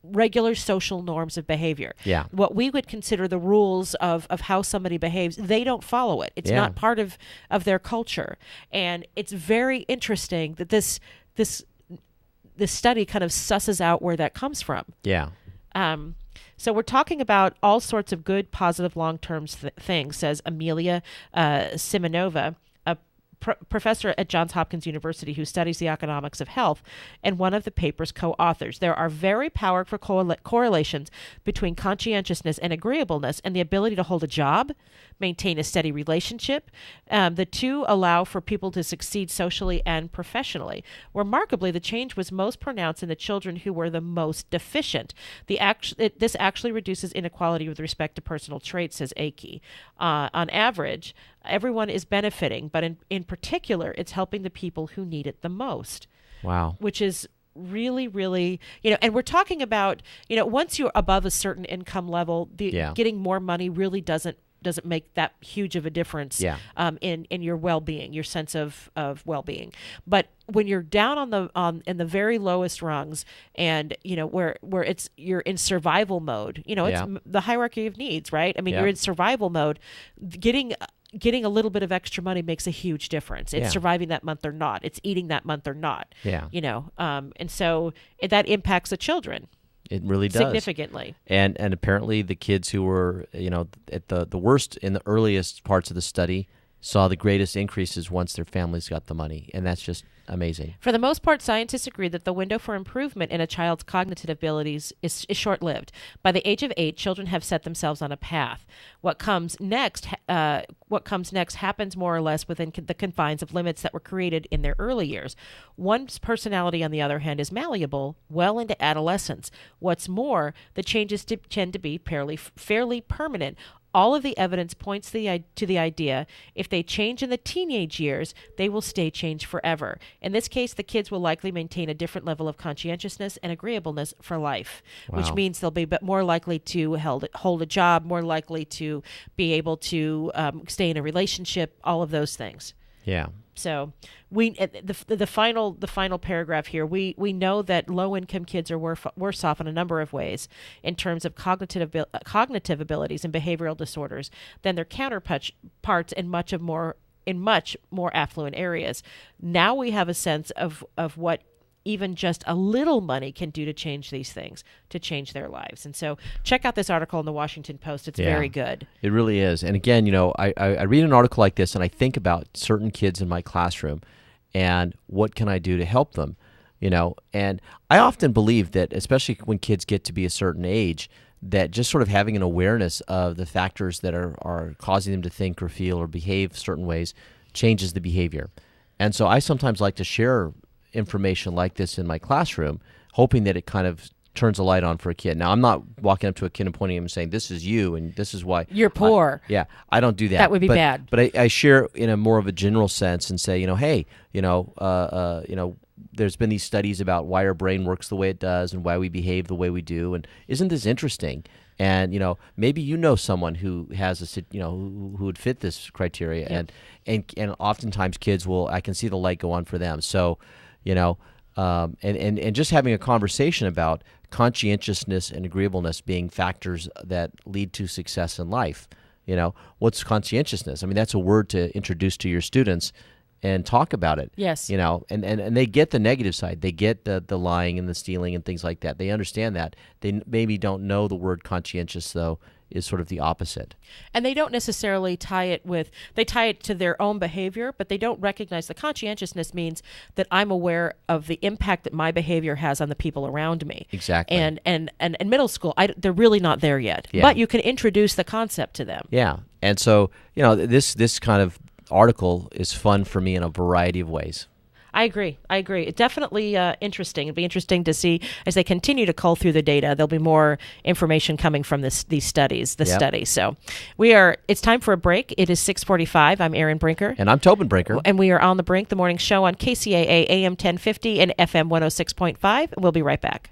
regular social norms of behavior. Yeah. What we would consider the rules of how somebody behaves, they don't follow it. It's not part of their culture. And it's very interesting that this study kind of susses out where that comes from. Yeah. So we're talking about all sorts of good, positive, long-term things, says Amelia Simonova, a professor at Johns Hopkins University who studies the economics of health, and one of the paper's co-authors. There are very powerful correlations between conscientiousness and agreeableness and the ability to hold a job, maintain a steady relationship. The two allow for people to succeed socially and professionally. Remarkably, the change was most pronounced in the children who were the most deficient. This actually reduces inequality with respect to personal traits, says Akey. On average, everyone is benefiting, but in particular, it's helping the people who need it the most. Wow. Which is really, really, and we're talking about, once you're above a certain income level, getting more money really doesn't make that huge of a difference in your well-being, your sense of well-being. But when you're down in the very lowest rungs, and where you're in survival mode, it's the hierarchy of needs, right? I mean, you're in survival mode. Getting a little bit of extra money makes a huge difference. It's surviving that month or not. It's eating that month or not. Yeah. And so that impacts the children. It really does. Significantly. And apparently the kids who were, at the worst in the earliest parts of the study saw the greatest increases once their families got the money. And that's just amazing. For the most part, scientists agree that the window for improvement in a child's cognitive abilities is short-lived. By the age of 8, children have set themselves on a path. What comes next happens more or less within the confines of limits that were created in their early years. One's personality, on the other hand, is malleable well into adolescence. What's more, the changes tend to be fairly permanent. All of the evidence points to the idea if they change in the teenage years, they will stay changed forever. In this case, the kids will likely maintain a different level of conscientiousness and agreeableness for life, which means they'll be more likely to hold a job, more likely to be able to stay in a relationship, all of those things. Yeah. So the final paragraph here, we know that low-income kids are worse off in a number of ways in terms of cognitive abilities and behavioral disorders than their counterparts in much more affluent areas. Now we have a sense of what even just a little money can do to change these things, to change their lives. And so check out this article in the Washington Post. It's very good. It really is. And again, I read an article like this and I think about certain kids in my classroom and what can I do to help them, And I often believe that, especially when kids get to be a certain age, that just sort of having an awareness of the factors that are causing them to think or feel or behave certain ways changes the behavior. And so I sometimes like to share information like this in my classroom, hoping that it kind of turns a light on for a kid. Now, I'm not walking up to a kid and pointing at him and saying, this is you and this is why. You're poor. I don't do that. That would be bad. But I share in a more of a general sense and say, hey, there's been these studies about why our brain works the way it does and why we behave the way we do. And isn't this interesting? And, maybe someone who has who would fit this criteria. And oftentimes kids I can see the light go on for them. So, and just having a conversation about conscientiousness and agreeableness being factors that lead to success in life. What's conscientiousness? I mean, that's a word to introduce to your students and talk about it. Yes. And they get the negative side. They get the lying and the stealing and things like that. They understand that. They maybe don't know the word conscientious, though, is sort of the opposite. And they don't necessarily tie it to their own behavior, but they don't recognize the conscientiousness means that I'm aware of the impact that my behavior has on the people around me. Exactly. And in middle school, they're really not there yet. Yeah. But you can introduce the concept to them. Yeah. And so, this kind of article is fun for me in a variety of ways. I agree. It's definitely interesting. It'll be interesting to see as they continue to cull through the data. There'll be more information coming from these studies. Study. So it's time for a break. It is 6:45. I'm Erin Brinker. And I'm Tobin Brinker. And we are on the Brink, the morning show on KCAA AM 1050 and FM 106.5. We'll be right back.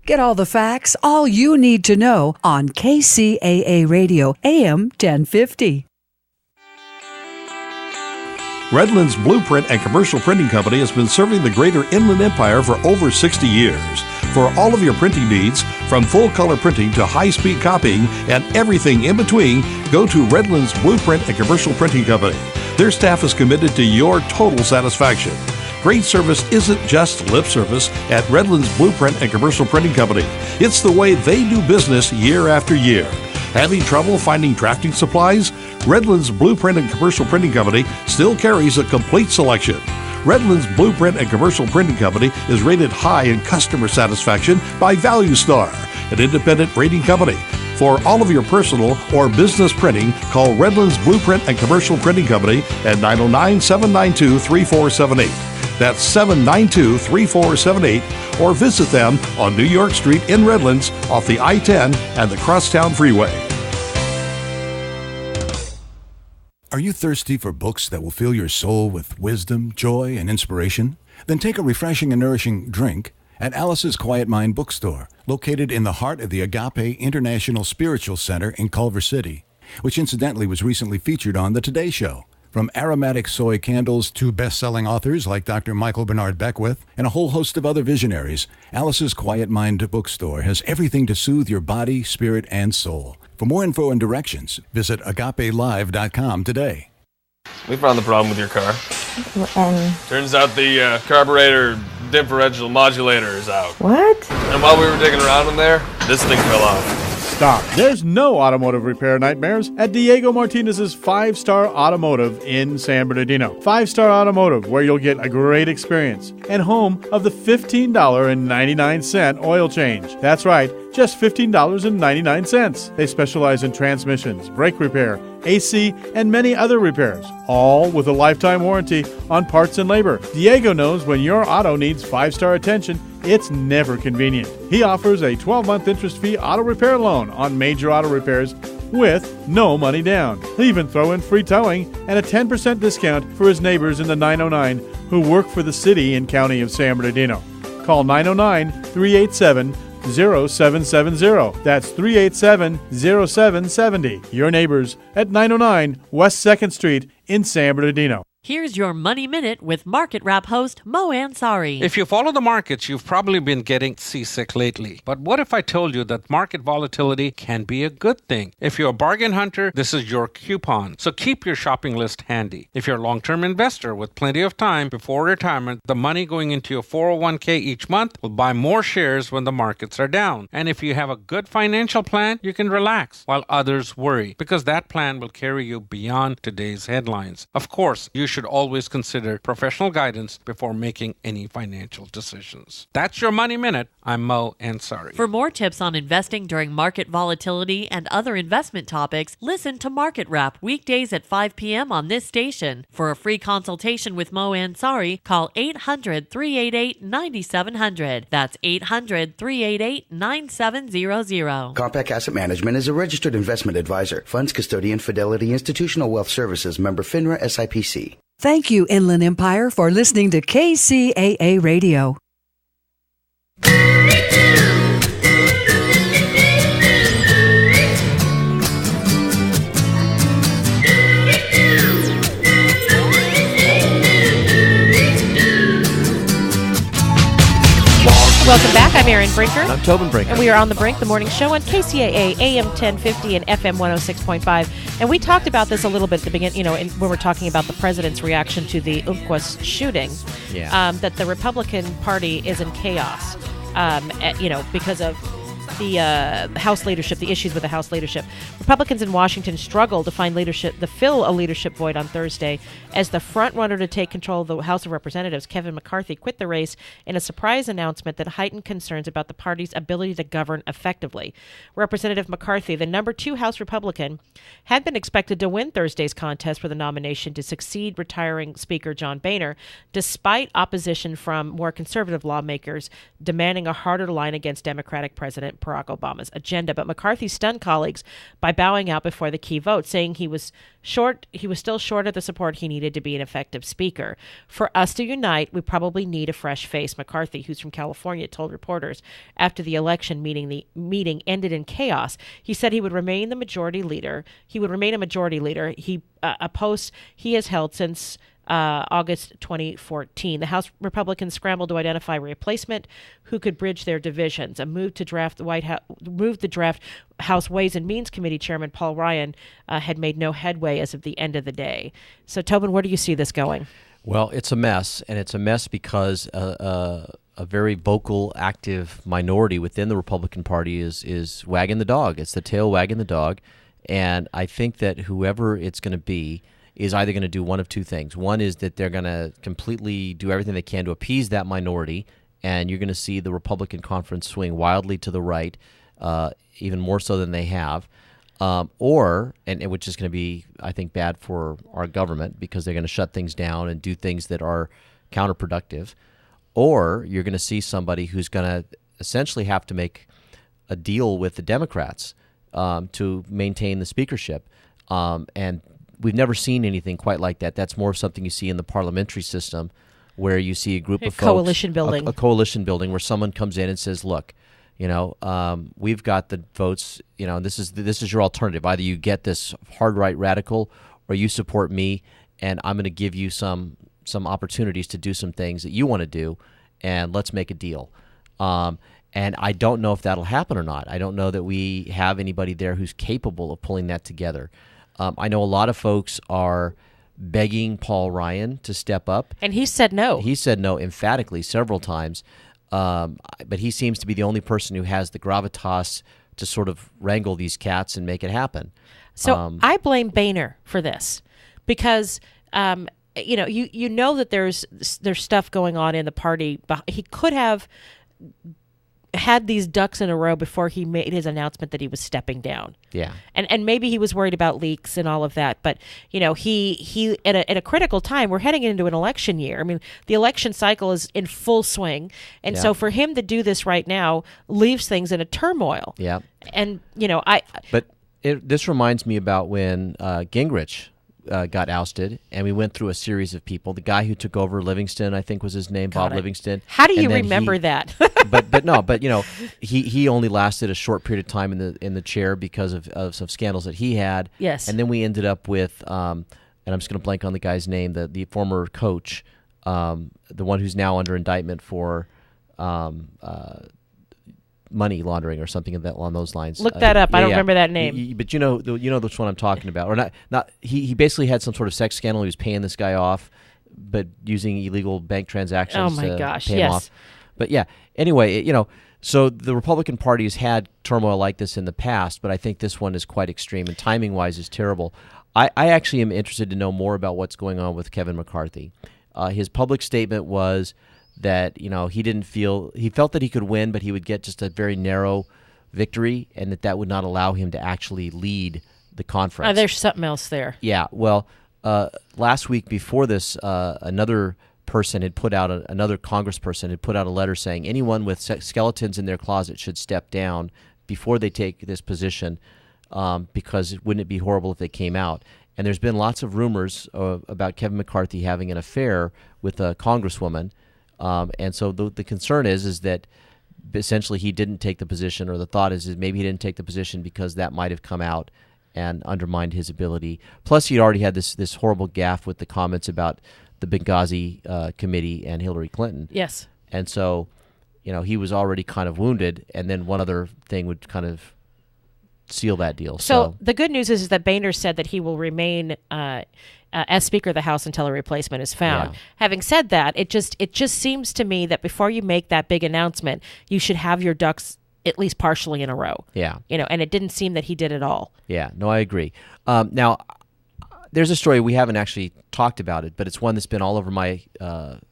Get all the facts, all you need to know on KCAA Radio AM 1050. Redlands Blueprint and Commercial Printing Company has been serving the greater Inland Empire for over 60 years. For all of your printing needs, from full-color printing to high-speed copying and everything in between, go to Redlands Blueprint and Commercial Printing Company. Their staff is committed to your total satisfaction. Great service isn't just lip service at Redlands Blueprint and Commercial Printing Company. It's the way they do business year after year. Having trouble finding drafting supplies? Redlands Blueprint and Commercial Printing Company still carries a complete selection. Redlands Blueprint and Commercial Printing Company is rated high in customer satisfaction by Value Star, an independent rating company. For all of your personal or business printing, call Redlands Blueprint and Commercial Printing Company at 909-792-3478. That's 792-3478, or visit them on New York Street in Redlands off the I-10 and the Crosstown Freeway. Are you thirsty for books that will fill your soul with wisdom, joy, and inspiration? Then take a refreshing and nourishing drink at Alice's Quiet Mind Bookstore, located in the heart of the Agape International Spiritual Center in Culver City. which incidentally was recently featured on The Today Show. From aromatic soy candles to best-selling authors like Dr. Michael Bernard Beckwith and a whole host of other visionaries, Alice's Quiet Mind bookstore has everything to soothe your body, spirit, and soul. For more info and directions, visit agapelive.com today. We found the problem with your car. And Turns out the carburetor differential modulator is out. what? And while we were digging around in there, this thing fell off. Stop. There's no automotive repair nightmares at Diego Martinez's 5-Star Automotive in San Bernardino. 5-Star Automotive, where you'll get a great experience, and home of the $15.99 oil change. That's right, just $15.99. They specialize in transmissions, brake repair, AC, and many other repairs, all with a lifetime warranty on parts and labor. Diego knows when your auto needs 5-star attention, it's never convenient. He offers a 12-month interest-free auto repair loan on major auto repairs with no money down. He'll even throw in free towing and a 10% discount for his neighbors in the 909 who work for the city and county of San Bernardino. Call 909-387-0770. That's 387-0770. Your neighbors at 909 West 2nd Street in San Bernardino. Here's your Money Minute with Market Wrap host Mo Ansari. If you follow the markets, you've probably been getting seasick lately. But what if I told you that market volatility can be a good thing? If you're a bargain hunter, this is your coupon. So keep your shopping list handy. If you're a long-term investor with plenty of time before retirement, the money going into your 401k each month will buy more shares when the markets are down. And if you have a good financial plan, you can relax while others worry, because that plan will carry you beyond today's headlines. Of course, you should always consider professional guidance before making any financial decisions. That's your Money Minute. I'm Mo Ansari. For more tips on investing during market volatility and other investment topics, listen to Market Wrap weekdays at 5 p.m. on this station. For a free consultation with Mo Ansari, call 800-388-9700. That's 800-388-9700. Compact Asset Management is a registered investment advisor. Funds custodian, Fidelity Institutional Wealth Services, member FINRA SIPC. Thank you, Inland Empire, for listening to KCAA Radio. Welcome back. I'm Erin Brinker. I'm Tobin Brinker. And we are on The Brink, the morning show on KCAA, AM 1050 and FM 106.5. And we talked about this a little bit at the beginning, when we're talking about the president's reaction to the Umpquist shooting, that the Republican Party is in chaos, because of the House leadership, the issues with the House leadership. Republicans in Washington struggled to fill a leadership void on Thursday as the front-runner to take control of the House of Representatives, Kevin McCarthy, quit the race in a surprise announcement that heightened concerns about the party's ability to govern effectively. Representative McCarthy, the number 2 House Republican, had been expected to win Thursday's contest for the nomination to succeed retiring Speaker John Boehner, despite opposition from more conservative lawmakers demanding a harder line against Democratic President Barack Obama's agenda. But McCarthy stunned colleagues by bowing out before the key vote, saying he was still short of the support he needed to be an effective speaker. For us to unite, we probably need a fresh face, McCarthy, who's from California, told reporters after the election meeting ended in chaos. He said he would remain a majority leader. A post he has held since August 2014. The House Republicans scrambled to identify a replacement who could bridge their divisions. A move to draft House Ways and Means Committee Chairman Paul Ryan had made no headway as of the end of the day. So, Tobin, where do you see this going? Well, it's a mess, and it's a mess because a very vocal, active minority within the Republican Party is wagging the dog. It's the tail wagging the dog, and I think that whoever it's going to be is either going to do one of two things. One is that they're going to completely do everything they can to appease that minority, and you're going to see the Republican conference swing wildly to the right, even more so than they have, which is going to be, I think, bad for our government because they're going to shut things down and do things that are counterproductive. Or you're going to see somebody who's going to essentially have to make a deal with the Democrats to maintain the speakership, and we've never seen anything quite like that. That's more something you see in the parliamentary system where you see a group of folks. Coalition building. A coalition building where someone comes in and says, look, We've got the votes. This is your alternative. Either you get this hard right radical, or you support me, and I'm going to give you some opportunities to do some things that you want to do, and let's make a deal. And I don't know if that'll happen or not. I don't know that we have anybody there who's capable of pulling that together. I know a lot of folks are begging Paul Ryan to step up. And he said no. He said no emphatically several times. But he seems to be the only person who has the gravitas to sort of wrangle these cats and make it happen. So I blame Boehner for this because, you know that there's stuff going on in the party. He could have had these ducks in a row before he made his announcement that he was stepping down. Yeah. And maybe he was worried about leaks and all of that, but he at a critical time, we're heading into an election year. I mean, the election cycle is in full swing, and so for him to do this right now leaves things in a turmoil. Yeah. And But this reminds me about when Gingrich got ousted, and we went through a series of people. The guy who took over, Livingston, I think was his name, Bob Livingston. How do you remember that? but he only lasted a short period of time in the chair because of some scandals that he had. Yes. And then we ended up with, and I'm just going to blank on the guy's name, the former coach, the one who's now under indictment for money laundering or something along those lines. Look that up. I don't remember that name. But you know which one I'm talking about, or not? He basically had some sort of sex scandal. He was paying this guy off, but using illegal bank transactions. Oh my gosh! Pay him off. But yeah. Anyway, so the Republican Party has had turmoil like this in the past, but I think this one is quite extreme and timing wise is terrible. I actually am interested to know more about what's going on with Kevin McCarthy. His public statement was that he felt that he could win, but he would get just a very narrow victory, and that would not allow him to actually lead the conference. There's something else there. Yeah. Well, last week before this, another congressperson had put out a letter saying anyone with skeletons in their closet should step down before they take this position, because wouldn't it be horrible if they came out? And there's been lots of rumors about Kevin McCarthy having an affair with a congresswoman. And so the concern is that essentially he didn't take the position, or the thought is maybe he didn't take the position because that might have come out and undermined his ability. Plus, he'd already had this horrible gaffe with the comments about the Benghazi committee and Hillary Clinton. Yes. And so, he was already kind of wounded, and then one other thing would kind of seal that deal. So the good news is that Boehner said that he will remain as Speaker of the House until a replacement is found. Yeah. Having said that, it just seems to me that before you make that big announcement, you should have your ducks at least partially in a row. Yeah. And it didn't seem that he did at all. Yeah. No, I agree. Now, there's a story we haven't actually talked about it, but it's one that's been all over my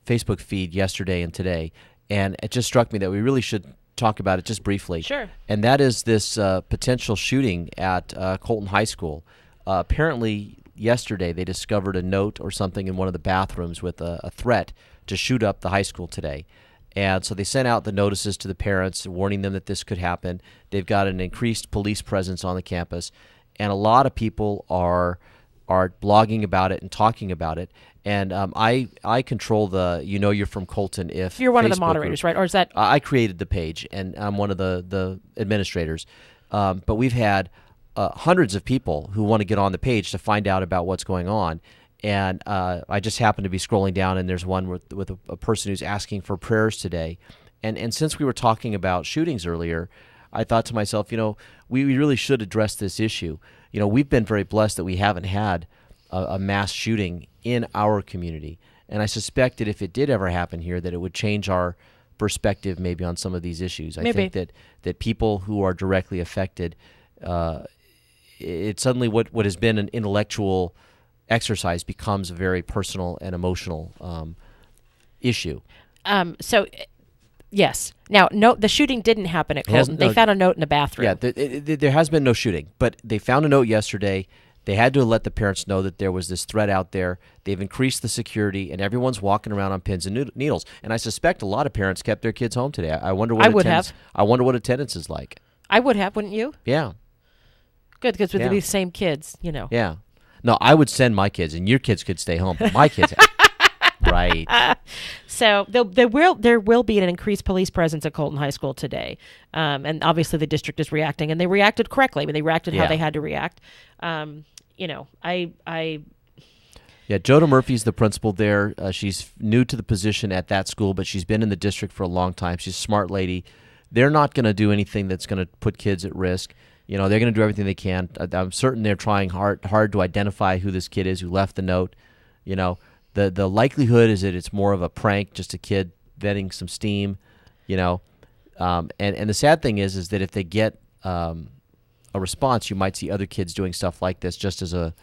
Facebook feed yesterday and today, and it just struck me that we really should talk about it just briefly. Sure. And that is this potential shooting at Colton High School. Apparently, yesterday they discovered a note or something in one of the bathrooms with a threat to shoot up the high school today. And so they sent out the notices to the parents warning them that this could happen. They've got an increased police presence on the campus, and a lot of people are blogging about it and talking about it. And I control the You're from Colton if you're one Facebook of the moderators, group. right? Or is that I created the page, and I'm one of the administrators. But we've had hundreds of people who want to get on the page to find out about what's going on. And I just happened to be scrolling down, and there's one with a person who's asking for prayers today. And since we were talking about shootings earlier, I thought to myself, we really should address this issue. We've been very blessed that we haven't had a mass shooting in our community. And I suspect that if it did ever happen here, that it would change our perspective maybe on some of these issues. I think that people who are directly affected, it's suddenly what has been an intellectual exercise becomes a very personal and emotional issue. Yes. Now, no, the shooting didn't happen at Colton. They found a note in a bathroom. Yeah, there has been no shooting, but they found a note yesterday. They had to let the parents know that there was this threat out there. They've increased the security, and everyone's walking around on pins and needles. And I suspect a lot of parents kept their kids home today. I wonder what I wonder what attendance is like. I would have, wouldn't you? Yeah. Good, because we'd be the same kids, Yeah. No, I would send my kids, and your kids could stay home. But my kids, Right. So there will be an increased police presence at Colton High School today, and obviously the district is reacting, and they reacted correctly. I mean, they reacted how they had to react. Yeah, Joda Murphy's the principal there. She's new to the position at that school, but she's been in the district for a long time. She's a smart lady. They're not going to do anything that's going to put kids at risk. They're going to do everything they can. I'm certain they're trying hard to identify who this kid is who left the note. The likelihood is that it's more of a prank, just a kid venting some steam. And the sad thing is that if they get a response, you might see other kids doing stuff like this just as a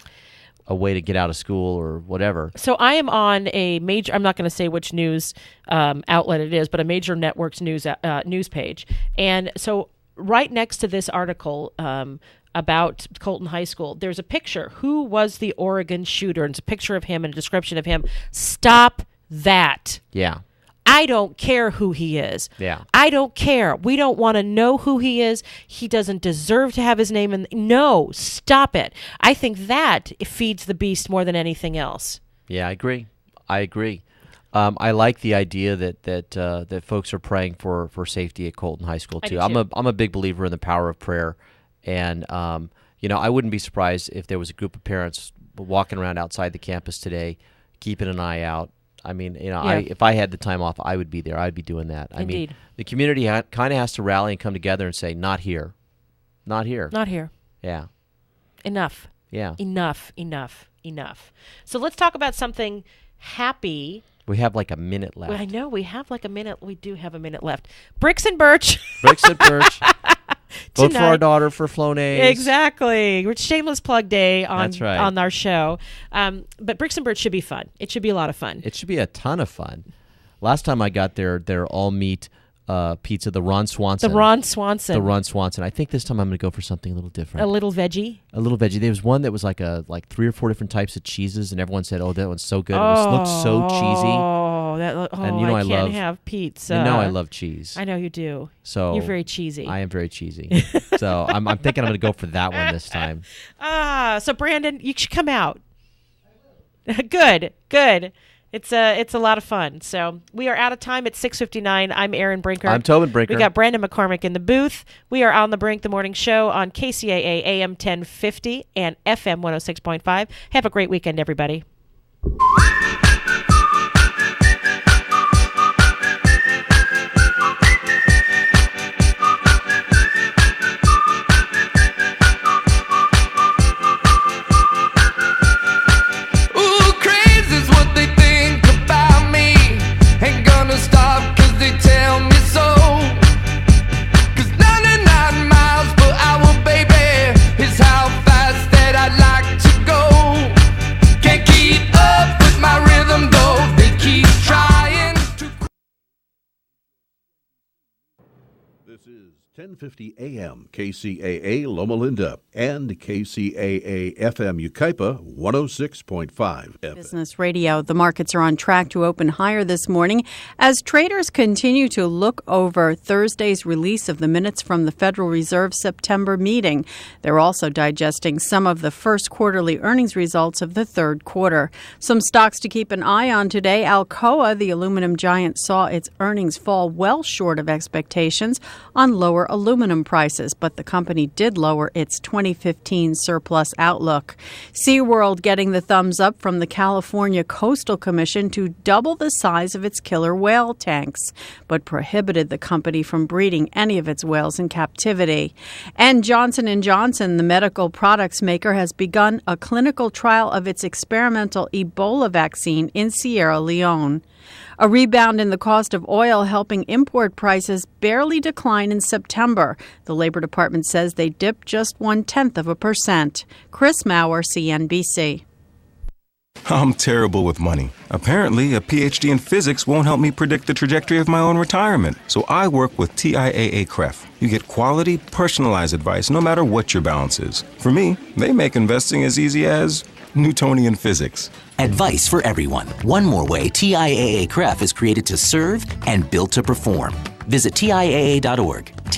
way to get out of school or whatever. So I am on a major, I'm not going to say which news outlet it is, but a major network's news page. And so right next to this article about Colton High School, there's a picture. Who was the Oregon shooter? And it's a picture of him and a description of him. Stop that. Yeah. I don't care who he is. Yeah. I don't care. We don't want to know who he is. He doesn't deserve to have his name in. No, stop it. I think that feeds the beast more than anything else. Yeah, I agree. I like the idea that folks are praying for safety at Colton High School too. I'm a big believer in the power of prayer, and I wouldn't be surprised if there was a group of parents walking around outside the campus today, keeping an eye out. I mean, if I had the time off, I would be there. I'd be doing that. Indeed. I mean, the community kind of has to rally and come together and say, not here. Not here. Not here. Yeah. Enough. Yeah. Enough. So let's talk about something happy. We have like a minute left. I know. We have like a minute. We do have a minute left. Bricks and Birch. Bricks and Birch. Vote for our daughter for Flonase. Exactly. It's shameless plug day on our show. But Bricks and Birch should be fun. It should be a lot of fun. It should be a ton of fun. Last time I got their all-meat pizza, the Ron Swanson. I think this time I'm going to go for something a little different. A little veggie. There was one that was like 3 or 4 different types of cheeses, and everyone said, "Oh, that one's so good." It looked so cheesy. I can't have pizza. I love cheese. I know you do. So you're very cheesy. I am very cheesy. So I'm thinking I'm going to go for that one this time. So Brandon, you should come out. Good. It's a lot of fun. So we are out of time at 6:59. I'm Aaron Brinker. I'm Tobin Brinker. We got Brandon McCormick in the booth. We are on the Brink, the morning show on KCAA AM 1050 and FM 106.5. Have a great weekend, everybody. This is 1050 AM, KCAA Loma Linda, and KCAA FM Yucaipa, 106.5 FM. Business Radio. The markets are on track to open higher this morning as traders continue to look over Thursday's release of the minutes from the Federal Reserve September meeting. They're also digesting some of the first quarterly earnings results of the third quarter. Some stocks to keep an eye on today. Alcoa, the aluminum giant, saw its earnings fall well short of expectations on lower aluminum prices, but the company did lower its 2015 surplus outlook. SeaWorld getting the thumbs up from the California Coastal Commission to double the size of its killer whale tanks, but prohibited the company from breeding any of its whales in captivity. And Johnson & Johnson, the medical products maker, has begun a clinical trial of its experimental Ebola vaccine in Sierra Leone. A rebound in the cost of oil helping import prices barely decline in September. The Labor Department says they dipped just 0.1%. Chris Maurer, CNBC. I'm terrible with money. Apparently, a PhD in physics won't help me predict the trajectory of my own retirement. So I work with TIAA-CREF. You get quality, personalized advice no matter what your balance is. For me, they make investing as easy as Newtonian physics. Advice for everyone. One more way TIAA-CREF is created to serve and built to perform. Visit TIAA.org.